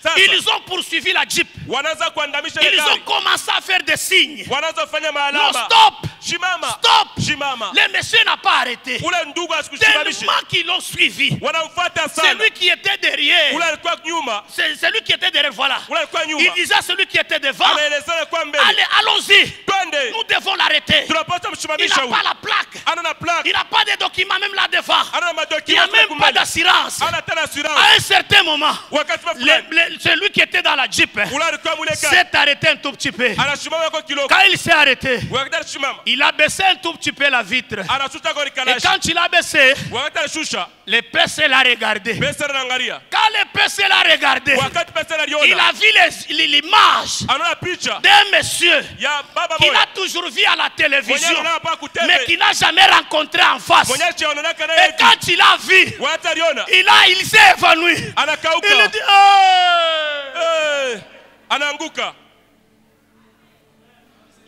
S2: sasa
S3: ils ont poursuivi la Jeep.
S2: wanaanza kuandamisha ile
S3: Ils ont
S2: gari.
S3: commencé à faire des signes.
S2: Wanaanza kufanya
S3: Non,
S2: maalama.
S3: stop!
S2: Shimama.
S3: Stop!
S2: Shimama.
S3: Le monsieur n'a pas arrêté.
S2: Ule ndugu asikushimamishe.
S3: Tellement qu'ils l'ont suivi.
S2: Wanamfuata
S3: C'est
S2: sana.
S3: lui qui était derrière.
S2: Ule alikuwa nyuma.
S3: C'est celui qui était derrière, voilà.
S2: Ule alikuwa nyuma.
S3: Il disait à celui qui était devant,
S2: Anaelezea kwa mbele.
S3: allez, allons-y.
S2: Twende.
S3: Nous devons l'arrêter.
S2: Tunapaswa
S3: Il
S2: mshimamisha
S3: n'a
S2: huyu.
S3: pas la plaque.
S2: Ana na plaque.
S3: Il n'a pas de documents même là devant.
S2: Ana
S3: Il n'y a
S2: madokima
S3: même pas d'assurance.
S2: Ana tena assurance.
S3: À un certain moment,
S2: Wakati fulani.
S3: celui qui était dans la Jeep
S2: Ule alikuwa mule gari.
S3: s'est arrêté un tout petit peu.
S2: Anashimama kwa kiloko.
S3: Quand il s'est arrêté,
S2: Wakati alishimama.
S3: il a baissé un tout petit peu la vitre.
S2: Anashusha kwa
S3: Et
S2: kalashi.
S3: quand il a baissé,
S2: Wakati alishusha.
S3: le PC l'a regardé.
S2: Pesa anaangalia.
S3: Quand le PC l'a regardé,
S2: Wakati pesa
S3: il
S2: analiona.
S3: a vu l'image
S2: Anaona picha
S3: d'un monsieur
S2: ya baba
S3: qu'il
S2: moja.
S3: a toujours vu à la télévision,
S2: Mwenye anaona pa kutebe.
S3: mais qu'il n'a jamais rencontré en face.
S2: Mwenye chaononaka na
S3: Et
S2: hivi.
S3: quand il a vu,
S2: Wakati aliona.
S3: il s'est évanoui.
S2: Anakauka.
S3: Il dit, oh!
S2: Eh, anaanguka.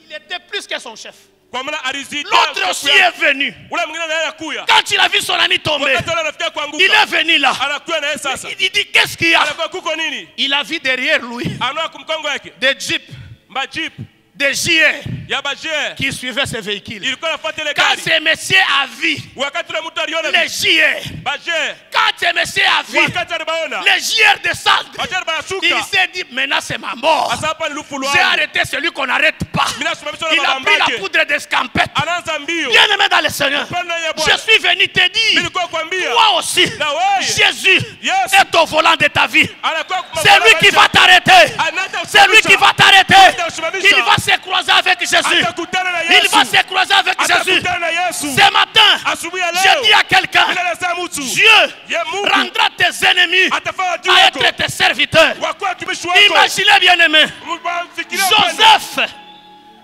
S3: Il était plus que son chef.
S2: Kwa maana alizidi.
S3: L'autre aussi est venu.
S2: Ule mwingine naye anakuya.
S3: Quand il a vu son ami tomber,
S2: Wakati wale anafikia
S3: il
S2: kuanguka.
S3: est venu là.
S2: Anakuya na yeye sasa.
S3: Il dit, qu'est-ce qu'il y a?
S2: Anakuwa kuko nini?
S3: Il a vu derrière lui
S2: Anaona kumkongo yake.
S3: des jeeps,
S2: Majeep
S3: des JR
S2: ya bajie.
S3: qui suivaient ces véhicules.
S2: Ilikuwa nafuata ile
S3: Quand
S2: gari.
S3: ce monsieur a vu
S2: Wakati ule mtu aliona
S3: les JR,
S2: bajie.
S3: quand ce monsieur a vu
S2: Wakati alibaona.
S3: les JR descendent,
S2: Bajie
S3: il
S2: banashuka.
S3: s'est dit, maintenant c'est ma mort.
S2: Asa hapa ni lufu
S3: J'ai
S2: lwangu.
S3: arrêté celui qu'on n'arrête pas.
S2: Mimi nasimamishwa
S3: Il
S2: na
S3: a pris la
S2: babake.
S3: poudre d'escampette.
S2: Anaanza mbio.
S3: Bien aimé dans le Seigneur,
S2: Mpendwa ya
S3: je
S2: Bwana.
S3: suis venu te dire,
S2: Nilikuwa kuambia.
S3: toi aussi,
S2: Na wewe.
S3: Jésus
S2: Yes.
S3: est au volant de ta vie.
S2: Anakuwa
S3: C'est lui qui va t'arrêter. C'est lui qui va t'arrêter. Il va se croiser avec Jésus.
S2: Atakutana na
S3: Il
S2: Yesu.
S3: va se croiser avec Jésus.
S2: Atakutana na Yesu.
S3: Ce matin,
S2: Asubuhi ya
S3: je
S2: leo.
S3: dis à quelqu'un,
S2: Ninaeleza mtu.
S3: Dieu
S2: Ye Mungu.
S3: rendra tes ennemis
S2: Atafanya adui
S3: à
S2: wako.
S3: être tes serviteurs.
S2: Wakuwa watumishi wako.
S3: Imaginez bien aimé,
S2: Fikiria upendo.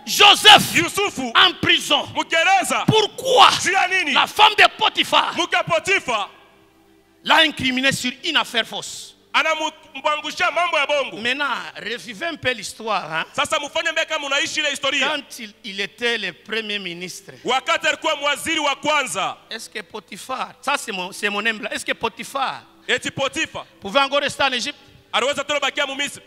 S3: Joseph
S2: Yusufu.
S3: en prison.
S2: Mgereza.
S3: Pourquoi
S2: Juu ya nini?
S3: la femme de Potiphar
S2: Mke Potifa
S3: l'a incriminé sur une affaire fausse?
S2: anamwangushia mambo ya bongo.
S3: Maintenant, revivez un peu l'histoire. Hein?
S2: Sasa mfanye mbele kama unaishi ile historia.
S3: Quand il était le premier ministre,
S2: Wakati alikuwa waziri wa kwanza.
S3: est-ce que Potiphar, ça c'est mon emblème, est-ce que Potiphar
S2: Eti Potifa
S3: pouvait encore rester en Égypte?
S2: aliweza tena bakia mu Misri.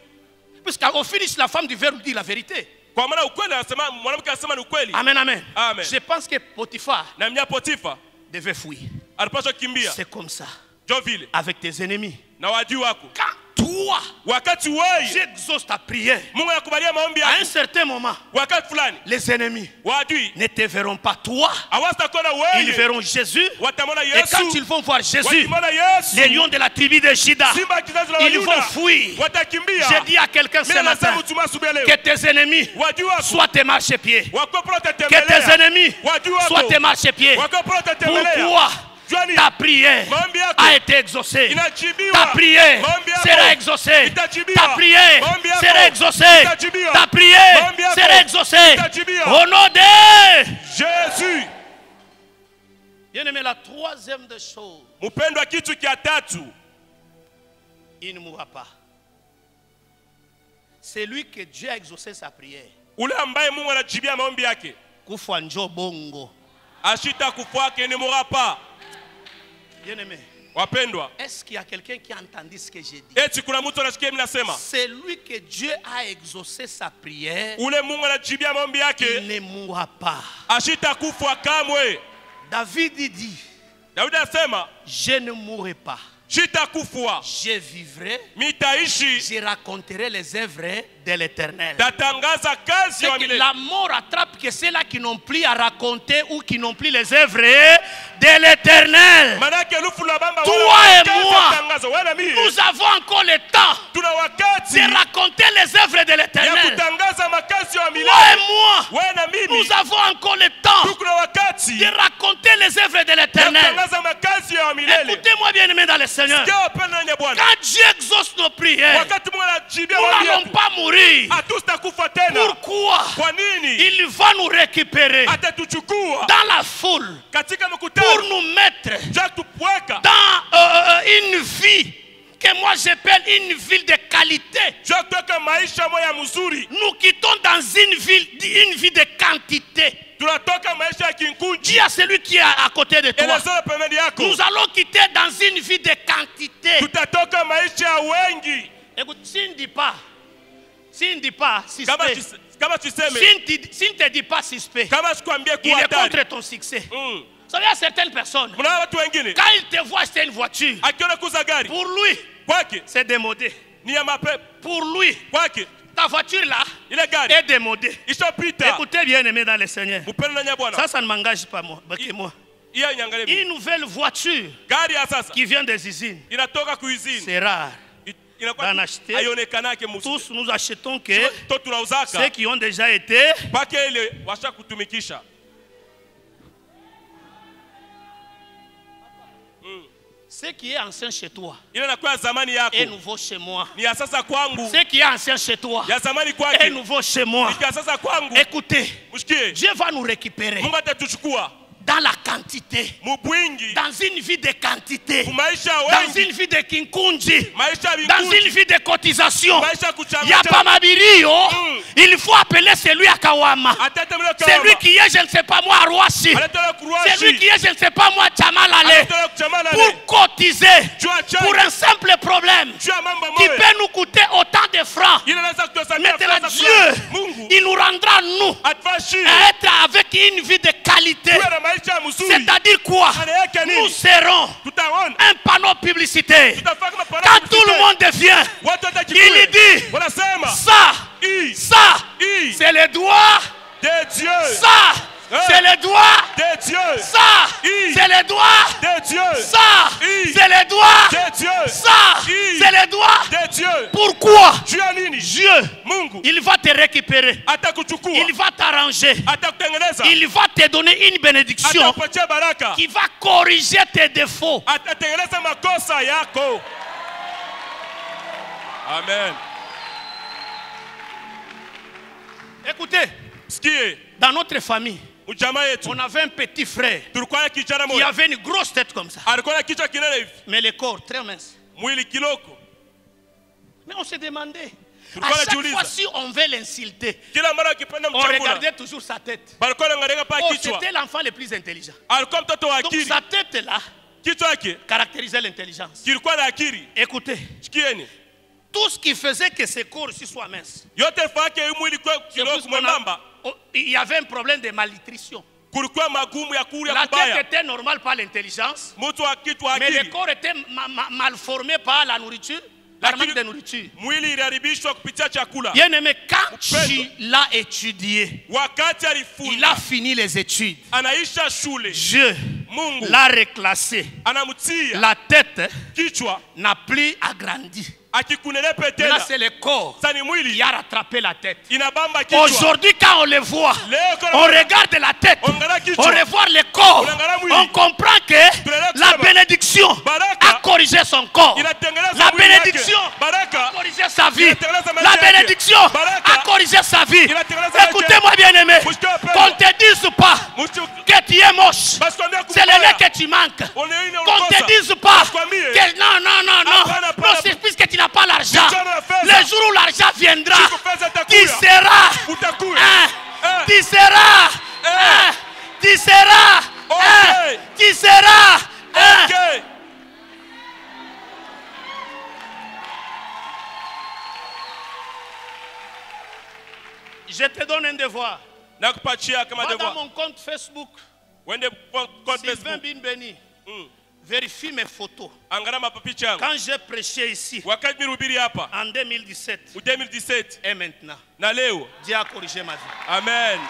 S3: Puisqu'au finish, la femme devait lui dire la vérité.
S2: Kwa maana ukweli anasema, mwanamke anasema ni ukweli.
S3: Amen, amen.
S2: Amen.
S3: Je pense que Potiphar
S2: Na mnya Potifa
S3: devait fuir.
S2: alipaswa kimbia.
S3: C'est comme ça.
S2: Jo vile.
S3: Avec tes ennemis.
S2: Na wajui wako.
S3: Quand toi,
S2: Wakati wewe
S3: j'exauce ta prière,
S2: Mungu anakubalia maombi
S3: à un
S2: yako.
S3: certain moment,
S2: Wakati fulani
S3: les ennemis
S2: wajui
S3: ne te verront pas toi.
S2: hawatakuona
S3: Ils
S2: wewe.
S3: verront Jésus.
S2: Watamwona
S3: Et quand ils
S2: Yesu.
S3: vont voir Jésus,
S2: Wakimwona Yesu.
S3: les lions de la tribu de Juda,
S2: Simba kizazi la
S3: ils vont
S2: Yuda.
S3: fuir.
S2: Watakimbia.
S3: J'ai dit à quelqu'un ce
S2: Mimi nasema
S3: matin
S2: mtu asubuhi leo.
S3: que tes ennemis
S2: Wajui wako.
S3: soient tes marchepieds.
S2: Wako prote
S3: Que tes
S2: tembelea.
S3: ennemis
S2: Wajui wako.
S3: soient tes marchepieds.
S2: Wako prote tembelea.
S3: Pourquoi
S2: Jwani.
S3: ta prière
S2: Maombi yako.
S3: a été exaucée?
S2: Inajibiwa.
S3: Ta prière
S2: Maombi yako.
S3: sera exaucée.
S2: Itajibiwa.
S3: Ta prière
S2: Maombi yako.
S3: sera exaucée.
S2: Itajibiwa.
S3: Ta prière
S2: Maombi yako.
S3: sera exaucée.
S2: Itajibiwa.
S3: Au nom de
S2: Jésus.
S3: Bien-aimé, la troisième des choses,
S2: Mpendwa, kitu kia tatu.
S3: il ne mourra pas. C'est lui que Dieu a exaucé sa prière.
S2: Ule ambaye Mungu anajibia maombi yake.
S3: Kufa njo bongo.
S2: Ashita kufa yake ne mourra pas.
S3: Bien-aimé,
S2: Wapendwa.
S3: est-ce qu'il y a quelqu'un qui a entendu ce que j'ai dit?
S2: Eti kuna mtu anasikia mimi nasema.
S3: C'est lui que Dieu a exaucé sa prière.
S2: Ule Mungu anajibia maombi
S3: Il
S2: yake.
S3: ne mourra pas.
S2: Ashita kufa kamwe.
S3: David dit,
S2: Daudi asema,
S3: je ne mourrai pas.
S2: Sitakufua.
S3: Je vivrai.
S2: Mitaishi.
S3: Je raconterai les œuvres de l'Éternel.
S2: Tatangaza kazi wa milele.
S3: La mort attrape que ceux-là qui n'ont plus à raconter ou qui n'ont plus les œuvres de l'Éternel. Toi et moi, nous avons encore le temps de raconter les œuvres de l'Éternel. Toi et moi, nous avons encore le temps de raconter les œuvres de l'Éternel. Écoutez-moi bien aimé dans le Seigneur. Quand Dieu exauce nos prières, nous n'allons pas mourir. Pourquoi? Il va nous récupérer dans la foule pour nous mettre dans une vie que moi j'appelle une ville de qualité. Nous quittons dans une vie de quantité. Dis à celui qui est à côté de toi, nous allons quitter dans une vie de quantité. Écoute, s'il ne dit pas, suspect. S'il ne te dit pas suspect, il est contre ton succès. Vous savez, il y a certaines personnes, quand il te voit, c'est une voiture. Pour lui, c'est démodé. Pour lui, ta voiture là est démodée. Écoutez bien aimé dans le Seigneur. Ça ne m'engage pas moi. Une nouvelle voiture qui vient des usines, c'est rare d'en acheter. Tous nous achetons que ceux qui ont déjà été. Ce qui est ancien chez toi est nouveau chez moi. Ce qui est ancien chez toi est nouveau chez moi. Écoutez, Dieu va nous récupérer dans la quantité, dans une vie de quantité, dans une vie de kinkunji, dans une vie de cotisation. Il n'y a pas Mabirio. Il faut appeler celui à Kawama, celui qui est, je ne sais pas moi, à Roashi, celui qui est, je ne sais pas moi, Tchamalale, pour cotiser pour un simple problème qui peut nous coûter autant de francs. Maintenant, Dieu, il nous rendra, nous, à être avec une vie de qualité. C'est-à-dire quoi? Nous serons un panneau publicitaire. Quand tout le monde vient, il dit ça, c'est le doigt
S2: de Dieu.
S3: Ça, c'est le doigt
S2: de Dieu.
S3: Ça, c'est le doigt
S2: de Dieu.
S3: Ça, c'est le doigt
S2: de Dieu.
S3: Ça, c'est le doigt
S2: de Dieu.
S3: Pourquoi?
S2: Dieu,
S3: il va te récupérer. Il va t'arranger. Il va te donner une bénédiction qui va corriger tes défauts.
S2: Amen.
S3: Écoutez, dans notre famille, on avait un petit frère qui avait une grosse tête comme ça, mais le corps très mince. Mais on se demandait, à chaque fois si on veut l'insulter, on regardait toujours sa tête. Oh, c'était l'enfant le plus intelligent. Donc sa tête là caractérisait l'intelligence. Écoutez, tout ce qui faisait que ses corps soient minces, il y avait un problème de malnutrition. La tête était normale par l'intelligence, mais le corps était mal formé par la nourriture, par manque de nourriture. Bien aimé, quand tu l'as étudié, il a fini les études, Dieu l'a reclassé. La tête n'a plus agrandi. Maintenant c'est le corps qui a rattrapé la tête. Aujourd'hui quand on le voit, on regarde la tête, on revoit le corps, on comprend que la bénédiction a corrigé son corps. La bénédiction a corrigé sa vie. La bénédiction a corrigé sa vie. Écoutez-moi bien aimé, qu'on ne te dise pas que tu es moche, c'est le lait que tu manques. Qu'on ne te dise pas que non, c'est puisque tu n'as pas l'argent. Le jour où l'argent viendra, tu seras Je te donne un devoir. Va dans mon compte Facebook. Sylvain Bin Béni. Vérifie mes photos.
S2: Angalia mapicha yangu.
S3: Quand j'ai prêché ici,
S2: Wakati nilihubiri hapa
S3: en 2017
S2: en 2017
S3: et maintenant,
S2: na leo.
S3: Dieu a corrigé ma vie.
S2: Amen.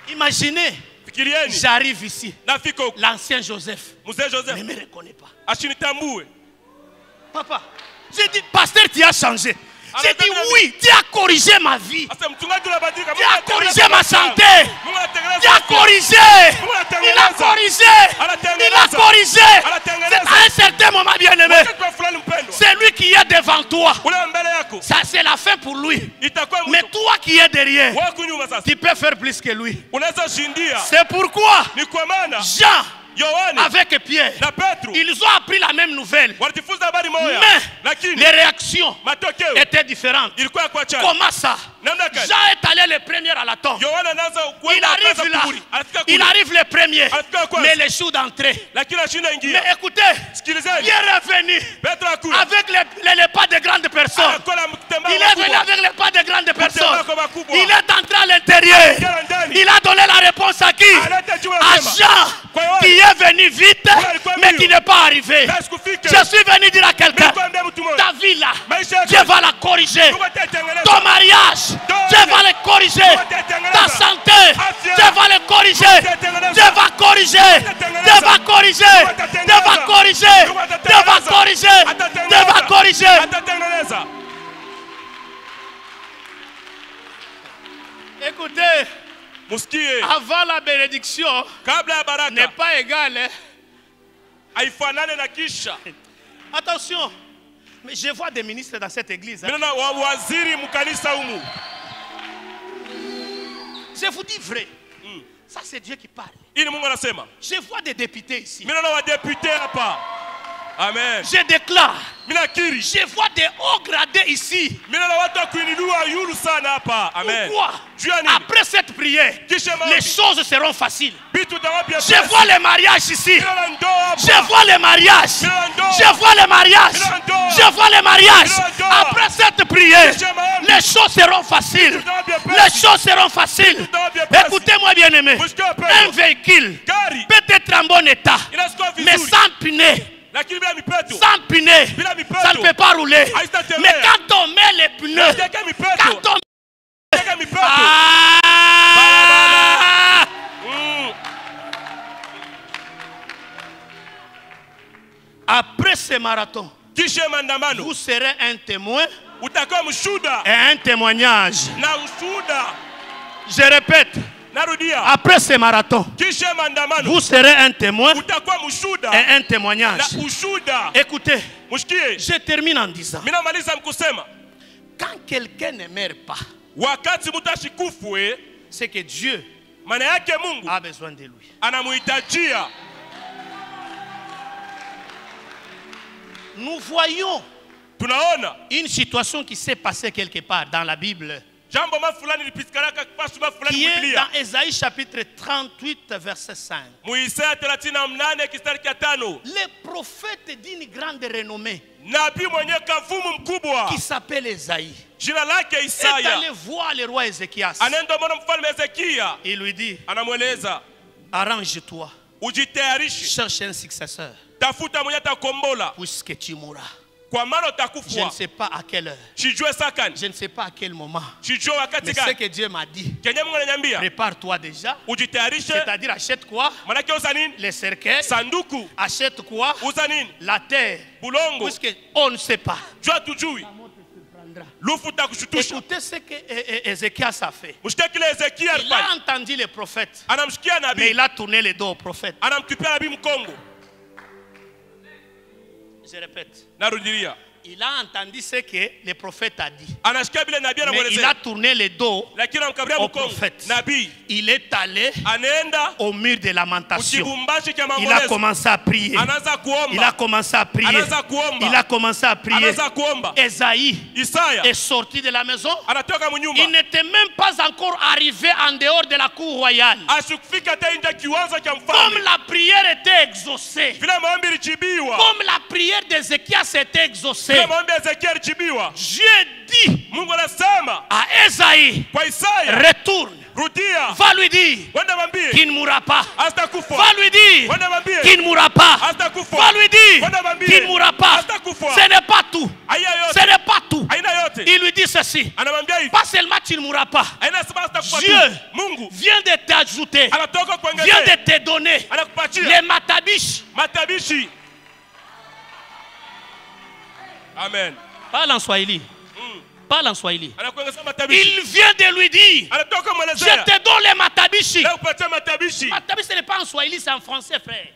S3: Imaginez,
S2: Fikirieni.
S3: j'arrive ici.
S2: Nafika huko.
S3: L'ancien Joseph
S2: Mzee
S3: ne
S2: Joseph
S3: me reconnaît pas.
S2: ashinitambue.
S3: Papa, j'ai dit, pasteur, tu as changé. J'ai dit oui, tu as corrigé ma vie.
S2: Asa mchungaji unabadilika.
S3: Tu as corrigé ma santé.
S2: Mungu anatengeneza.
S3: Tu as corrigé. Il a corrigé. Il a corrigé. C'est à un certain moment, bien-aimé. C'est lui qui est devant toi. Ça, c'est la fin pour lui. Mais toi qui es derrière, tu peux faire plus que lui. C'est pourquoi Jean, avec Pierre, ils ont appris la même nouvelle. Mais les réactions étaient différentes. Comment ça? Jean est allé le premier à la tombe. Il arrive là. Il arrive le premier. Mais les choux d'entrée. Mais écoutez, Pierre est venu avec les pas de grandes personnes. Il est venu avec les pas de grandes personnes. Il est entré à l'intérieur. Il a donné la réponse à qui? À Jean, qui est venu vite, mais qui n'est pas arrivé. Je suis venu dire à quelqu'un, ta vie là, Dieu va la corriger. Ton mariage, Dieu va le corriger. Ta santé, Dieu va le corriger. Dieu va corriger. Dieu va corriger. Dieu va corriger. Dieu va corriger. Dieu va corriger. Écoutez, avant la bénédiction n'est pas égal. Attention, mais je vois des ministres dans cette église. Je vous dis vrai. Ça, c'est Dieu qui parle. Je vois des députés ici.
S2: Amen.
S3: Je déclare. Je vois des hauts gradés ici. Pourquoi? Après cette prière, les choses seront faciles. Je vois les mariages ici. Je vois les mariages. Je vois les mariages. Je vois les mariages. Après cette prière, les choses seront faciles. Les choses seront faciles. Écoutez-moi, bien-aimé. Un véhicule peut être en bon état, mais sans pneu. Sans pneu, ça ne peut pas rouler. Mais quand on met les pneus, quand on après ce marathon, vous serez un témoin et un témoignage. Je répète. Après ce marathon, vous serez un témoin et un témoignage. Écoutez, je termine en disant, quand quelqu'un ne meurt pas, c'est que Dieu a besoin de lui. Nous voyons une situation qui s'est passée quelque part dans la Bible, qui est dans Ésaïe chapitre 38 verset 5. Les prophètes d'une grande renommée qui s'appelle Ésaïe est allé voir le roi Ézéchias. Il lui dit, arrange-toi, cherche un successeur, puisque tu mourras. Je ne sais pas à quelle heure, je ne sais pas à quel moment, mais ce que Dieu m'a dit, prépare-toi déjà. C'est-à-dire achète quoi? Les cercueils. Achète quoi? La terre. Puisque on ne sait pas. Écoutez ce que Ézéchias a fait. Il a entendu les prophètes, mais il a tourné les dos aux prophètes. Je répète. Il a entendu ce que le prophète a dit, mais il a tourné le dos au prophète. Il est allé au mur de lamentation. Il a commencé à prier. Il a commencé à prier. Il a commencé à prier. Ésaïe est sorti de la maison. Il n'était même pas encore arrivé en dehors de la cour royale. Comme la prière était exaucée, comme la prière d'Ézéchias était exaucée, Dieu dit à Ésaïe, retourne
S2: rudia.
S3: Va lui dire
S2: Wenda mwambie
S3: qu'il ne mourra pas.
S2: hatakufa.
S3: Va lui dire
S2: Wenda mwambie
S3: qu'il ne mourra pas.
S2: hatakufa.
S3: Va lui dire
S2: Wenda mwambie
S3: qu'il ne mourra pas.
S2: hatakufa.
S3: Ce n'est pas tout.
S2: Aya
S3: Ce
S2: yote.
S3: n'est pas tout.
S2: Aina yote.
S3: Il lui dit ceci.
S2: Anamwambia hivi.
S3: Pas seulement tu ne mourras pas.
S2: Aina sema hatakufa tu.
S3: Dieu
S2: Mungu
S3: vient de t'ajouter,
S2: anatoka
S3: vient
S2: kuongezea.
S3: de te donner
S2: Anakupatia
S3: les matabish.
S2: matabishi. Amen.
S3: Parle en Swahili. Parle en Swahili.
S2: Anakuongezea matabishi.
S3: Il vient de lui dire,
S2: Anatoka
S3: je
S2: mwelezea.
S3: te donne les matabishi.
S2: Anakupatia matabishi.
S3: Matabishi, ce n'est pas en Swahili, c'est en français, frère.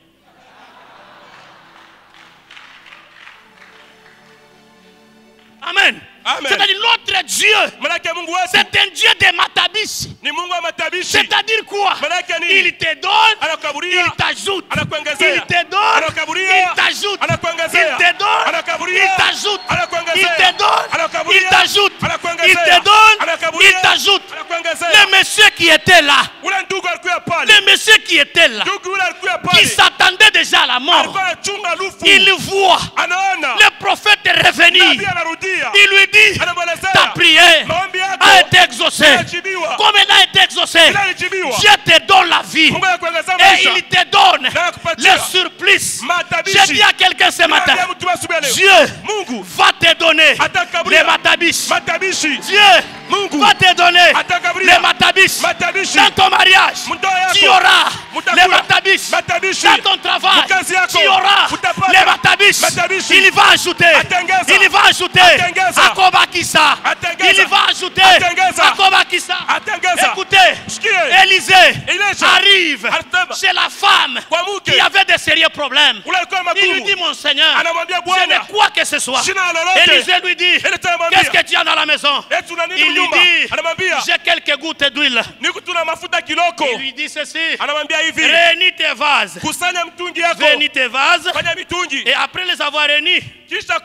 S3: Amen.
S2: Amen.
S3: C'est-à-dire notre Dieu,
S2: Manake Mungu wetu
S3: c'est un Dieu de matabishi.
S2: ni Mungu wa matabishi.
S3: C'est-à-dire quoi?
S2: Manake nini?
S3: Il te donne,
S2: Anakukaburia.
S3: il t'ajoute.
S2: Anakuongezea.
S3: Il te donne,
S2: Anakukaburia.
S3: il t'ajoute.
S2: Anakuongezea.
S3: Il te donne,
S2: Anakukaburia.
S3: il t'ajoute.
S2: Anakuongezea.
S3: Il te donne,
S2: Anakukaburia.
S3: il t'ajoute.
S2: Anakuongezea.
S3: Il te donne,
S2: Anakukaburia.
S3: il t'ajoute.
S2: Anakuongezea.
S3: Le monsieur qui était là,
S2: Ule ndugu alikuwa pale.
S3: le monsieur qui était là,
S2: Ndugu ule alikuwa
S3: qui
S2: pale.
S3: s'attendait déjà à la mort,
S2: Alikuwa anachunga lufu.
S3: il voit
S2: Anaona.
S3: le prophète revenir.
S2: Nabii anarudia.
S3: Il lui dit,
S2: Anamwelezea.
S3: ta prière
S2: Maombi yako
S3: a été exaucée.
S2: yanajibiwa.
S3: Comme elle a été exaucée,
S2: Yanajibiwa.
S3: Dieu te donne la vie.
S2: Mungu anakuongezea
S3: Et
S2: maisha.
S3: il te donne
S2: Anakupatia
S3: le surplice.
S2: matabishi.
S3: Je dis à quelqu'un ce matin,
S2: Naambia mtu asubuhi ya leo.
S3: Dieu
S2: Mungu
S3: va te donner
S2: atakaburia.
S3: les matabishi.
S2: Matabishi.
S3: Dieu
S2: Mungu
S3: va te donner
S2: atakaburia.
S3: les matabishi.
S2: Matabishi.
S3: Dans ton mariage,
S2: Ndoa yako.
S3: tu auras
S2: Mutakuwa.
S3: les matabishi.
S2: Matabishi.
S3: Dans ton travail,
S2: Mkazi yako.
S3: tu auras
S2: Utapata.
S3: les matabishi.
S2: Matabishi.
S3: Il va ajouter.
S2: Atengeza.
S3: Il va ajouter.
S2: Atengeza.
S3: Akobakisa.
S2: Atengeza.
S3: Il va ajouter.
S2: Atengeza.
S3: Akobakisa.
S2: Atengeza.
S3: Écoutez,
S2: Sikie.
S3: Élisée
S2: Elisha.
S3: arrive
S2: Alisema.
S3: chez la femme
S2: Kwa mke.
S3: qui avait des sérieux problèmes.
S2: Ule alikuwa
S3: Il lui
S2: magumu.
S3: dit, mon Seigneur,
S2: Anamwambia
S3: je
S2: Bwana.
S3: ne crois que ce soit.
S2: Sina lolote.
S3: Élisée lui dit,
S2: Elisha anamwambia.
S3: qu'est-ce que tu as dans la maison?
S2: Eti una nini
S3: Il lui
S2: mnyumba?
S3: dit,
S2: Anamwambia.
S3: j'ai quelques gouttes d'huile.
S2: Niko tuna mafuta kiloko.
S3: Il lui dit ceci,
S2: Anamwambia hivi.
S3: réunis tes vases.
S2: Kusanya mtungi yako.
S3: Réunis tes vases.
S2: Fanya mitungi.
S3: Et après les avoir réunis,
S2: Kisha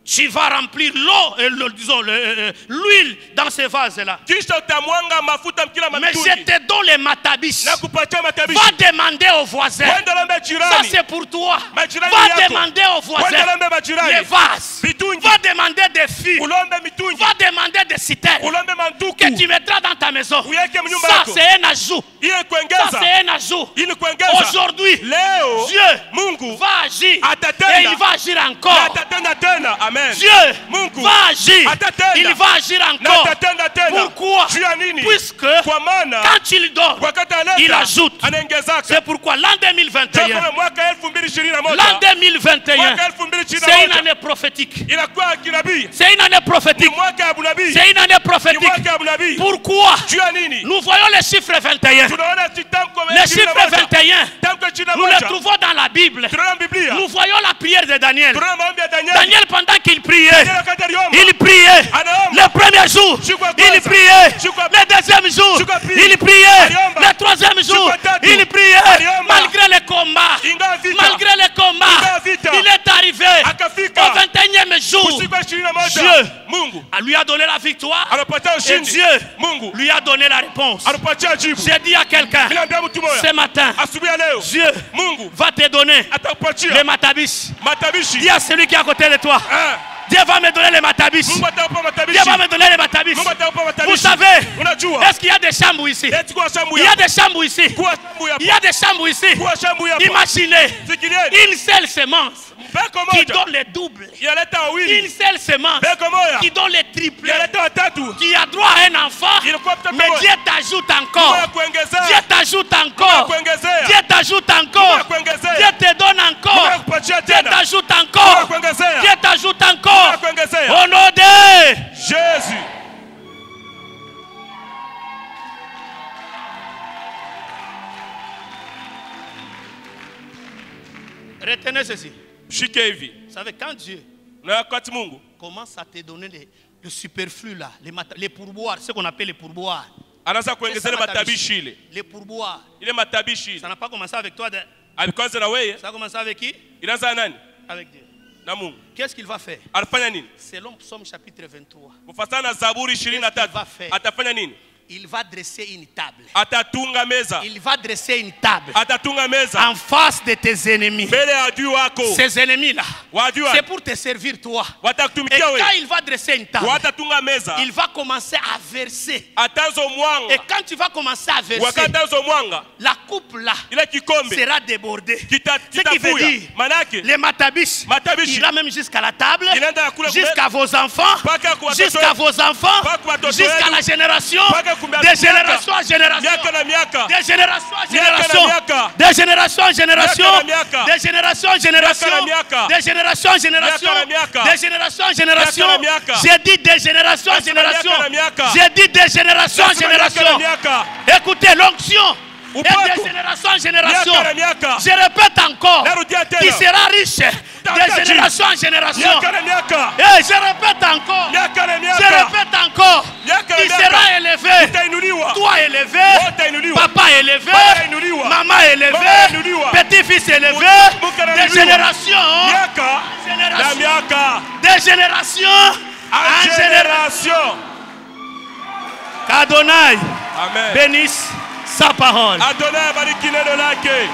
S3: tu vas remplir l'eau, disons l'huile dans ces vases-là.
S2: kisha utamwanga mafuta mkila
S3: Mais
S2: mitungi.
S3: je te donne les matabishi.
S2: Na kupatia matabishi.
S3: Va demander aux voisins.
S2: Wenda lambe
S3: Ça
S2: jirani.
S3: c'est pour toi.
S2: Majirani
S3: Va
S2: yako.
S3: demander aux voisins
S2: Wenda lambe
S3: les
S2: majirani.
S3: vases.
S2: Mitungi.
S3: Va demander des filles.
S2: Ulombe mitungi.
S3: Va demander des citernes
S2: Ulombe manduku.
S3: que tu mettras dans ta maison.
S2: Uyeke mnyumba
S3: Ça
S2: yako.
S3: c'est un ajout.
S2: Iye
S3: Ça
S2: kuongeza.
S3: c'est un ajout.
S2: Ili kuongeza.
S3: Aujourd'hui,
S2: Leo.
S3: Dieu
S2: Mungu.
S3: va agir
S2: Atatenda.
S3: et il va agir
S2: Na
S3: encore.
S2: atatenda tena. Amen.
S3: Dieu
S2: Mungu.
S3: va agir.
S2: Atatenda.
S3: Il va agir
S2: Na
S3: encore.
S2: atatenda tena.
S3: Pourquoi?
S2: Juu ya nini?
S3: Puisque
S2: Kwa maana
S3: quand il donne,
S2: wakati analeta,
S3: il ajoute.
S2: anaongezaka.
S3: C'est pourquoi l'an 2021,
S2: Kwa mwaka 2021.
S3: l'an 2021,
S2: Mwaka
S3: c'est une
S2: 2021.
S3: année prophétique.
S2: Inakuwa kinabii.
S3: C'est une année
S2: Ni
S3: prophétique.
S2: mwaka ya unabii.
S3: C'est une année
S2: Ni
S3: prophétique.
S2: mwaka ya unabii.
S3: Pourquoi?
S2: Juu ya nini?
S3: Nous voyons le chiffre 21.
S2: Tunaona tamko
S3: Le chiffre 21,
S2: Tamko china
S3: nous le
S2: moja.
S3: trouvons dans la Bible.
S2: Tunaona Biblia.
S3: Nous voyons la prière de Daniel.
S2: Tunaona maombi ya Daniel.
S3: Daniel, pendant qu'il priait,
S2: Daniel wakati aliomba.
S3: il priait.
S2: Anaomba.
S3: Le premier jour,
S2: Siku ya
S3: il
S2: kwanza.
S3: priait.
S2: Siku ya
S3: Le deuxième jour,
S2: Siku ya pili.
S3: il priait.
S2: Aliomba.
S3: Le troisième jour,
S2: ya tatu.
S3: il priait.
S2: Aliomba.
S3: Malgré les combats,
S2: Ingawa vita.
S3: malgré les combats,
S2: Ingawa vita.
S3: il est arrivé
S2: Akafika.
S3: au 21e jour.
S2: Usiku wa 21.
S3: Dieu
S2: Mungu
S3: lui a donné la victoire
S2: anapatia
S3: et
S2: ushindi.
S3: Dieu
S2: Mungu
S3: lui a donné la réponse.
S2: anapatia jibu.
S3: J'ai dit à quelqu'un
S2: Mimi naambia mtu moja.
S3: ce matin,
S2: Asubuhi ya leo.
S3: Dieu
S2: Mungu
S3: va te donner
S2: atakupatia
S3: les matabishi.
S2: matabishi.
S3: Dis à celui qui est à côté de toi,
S2: Ah,
S3: Dieu va me donner les matabishi.
S2: Mungu atakupa matabishi.
S3: Dieu va me donner les matabishi.
S2: Mungu atakupa matabishi.
S3: Vous savez,
S2: Unajua.
S3: est-ce qu'il y a des chambres ici?
S2: Eti kwa shambu
S3: Il y
S2: ya.
S3: a des chambres ici.
S2: Kwa shambu ya.
S3: Il y a des chambres ici.
S2: Kwa shambu ya.
S3: Imaginez
S2: Fikirieni.
S3: une seule semence
S2: Beko
S3: qui
S2: moja.
S3: donne les doubles.
S2: Yaleta
S3: Une
S2: wawili.
S3: seule semence
S2: Beko moja.
S3: qui donne les triplés.
S2: Yaleta watatu.
S3: Qui a droit à un enfant.
S2: Ilikuwa mtoto
S3: Mais
S2: mmoja.
S3: Dieu t'ajoute encore.
S2: Mungu akuongezea.
S3: Dieu t'ajoute
S2: Mungu
S3: encore.
S2: akuongezea.
S3: Dieu t'ajoute
S2: Mungu
S3: encore.
S2: akuongezea.
S3: Dieu te donne
S2: Mungu
S3: encore.
S2: akupatia
S3: Dieu
S2: tena.
S3: t'ajoute
S2: Mungu
S3: encore.
S2: akuongezea.
S3: Dieu t'ajoute
S2: Mungu
S3: encore.
S2: akuongezea.
S3: Au nom de
S2: Jésus.
S3: Retenez ceci.
S2: Shike hivi.
S3: Vous savez, quand Dieu
S2: Na wakati Mungu
S3: commence à te donner le superflu là, les pourboires, ce qu'on appelle les pourboires.
S2: anaanza kuongezea ile matabishi ile.
S3: Les pourboires.
S2: Ile matabishi
S3: Ça
S2: ile.
S3: n'a pas commencé avec toi.
S2: Alikuanza na wewe.
S3: Ça a commencé avec qui?
S2: Inaanza na nani?
S3: Avec Dieu.
S2: Na Mungu.
S3: Qu'est-ce qu'il va faire?
S2: Alifanya nini?
S3: Selon Psaume chapitre 23.
S2: Kufuatana na Zaburi 23.
S3: va faire?
S2: Atafanya nini?
S3: il va dresser une table.
S2: atatunga meza.
S3: Il va dresser une table
S2: Atatunga meza.
S3: en face de tes ennemis.
S2: Mbele ya adui wako.
S3: Ces ennemis-là,
S2: Wadui
S3: c'est pour te servir toi. Et
S2: watakutumikia
S3: quand
S2: wewe.
S3: il va dresser une table,
S2: Watatunga meza.
S3: il va commencer à verser.
S2: Atazo
S3: Et
S2: mwanga.
S3: quand tu vas commencer à verser,
S2: Wakatazo mwanga.
S3: la coupe là
S2: Ile kikombe
S3: sera débordée. Ce qui veut
S2: kitafuya.
S3: dire,
S2: Manake
S3: les matabish
S2: Matabishi.
S3: ira même jusqu'à la table,
S2: inaenda kule
S3: jusqu'à vos enfants,
S2: Paka kwa watoto
S3: jusqu'à vos enfants,
S2: Paka kwa watoto
S3: jusqu'à
S2: wenu.
S3: la génération,
S2: Paka kumbe
S3: de génération en génération,
S2: miaka na miaka.
S3: de génération en
S2: Miaka na
S3: génération,
S2: miaka.
S3: de génération en génération,
S2: Miaka na miaka.
S3: de génération en génération,
S2: Miaka na miaka.
S3: de génération en génération,
S2: Miaka na miaka.
S3: de génération en génération.
S2: Miaka na miaka.
S3: J'ai dit de génération en
S2: Miaka na
S3: génération.
S2: miaka.
S3: J'ai dit de génération en
S2: Miaka na
S3: génération.
S2: miaka.
S3: Écoutez l'onction. Et
S2: Upako.
S3: de génération en génération.
S2: Miaka na miaka.
S3: Je répète encore.
S2: Narudia tena.
S3: Tu seras riche
S2: Tata
S3: de génération en génération.
S2: Miaka na miaka.
S3: Et je répète encore.
S2: Miaka na
S3: Je
S2: miaka.
S3: répète encore.
S2: Miaka na
S3: Tu
S2: miaka.
S3: seras élevé.
S2: Utainuliwa.
S3: Toi élevé.
S2: Utainuliwa.
S3: Papa élevé.
S2: Baba inuliwa.
S3: Maman
S2: Mama
S3: élevé.
S2: inuliwa.
S3: Petit-fils élevé.
S2: Muka na
S3: De
S2: inuliwa.
S3: génération.
S2: Miaka na
S3: Génération.
S2: miaka.
S3: De génération
S2: En
S3: en génération.
S2: génération.
S3: Qu'Adonai
S2: Amen.
S3: bénisse sa parole.
S2: Adonai abariki neno lake.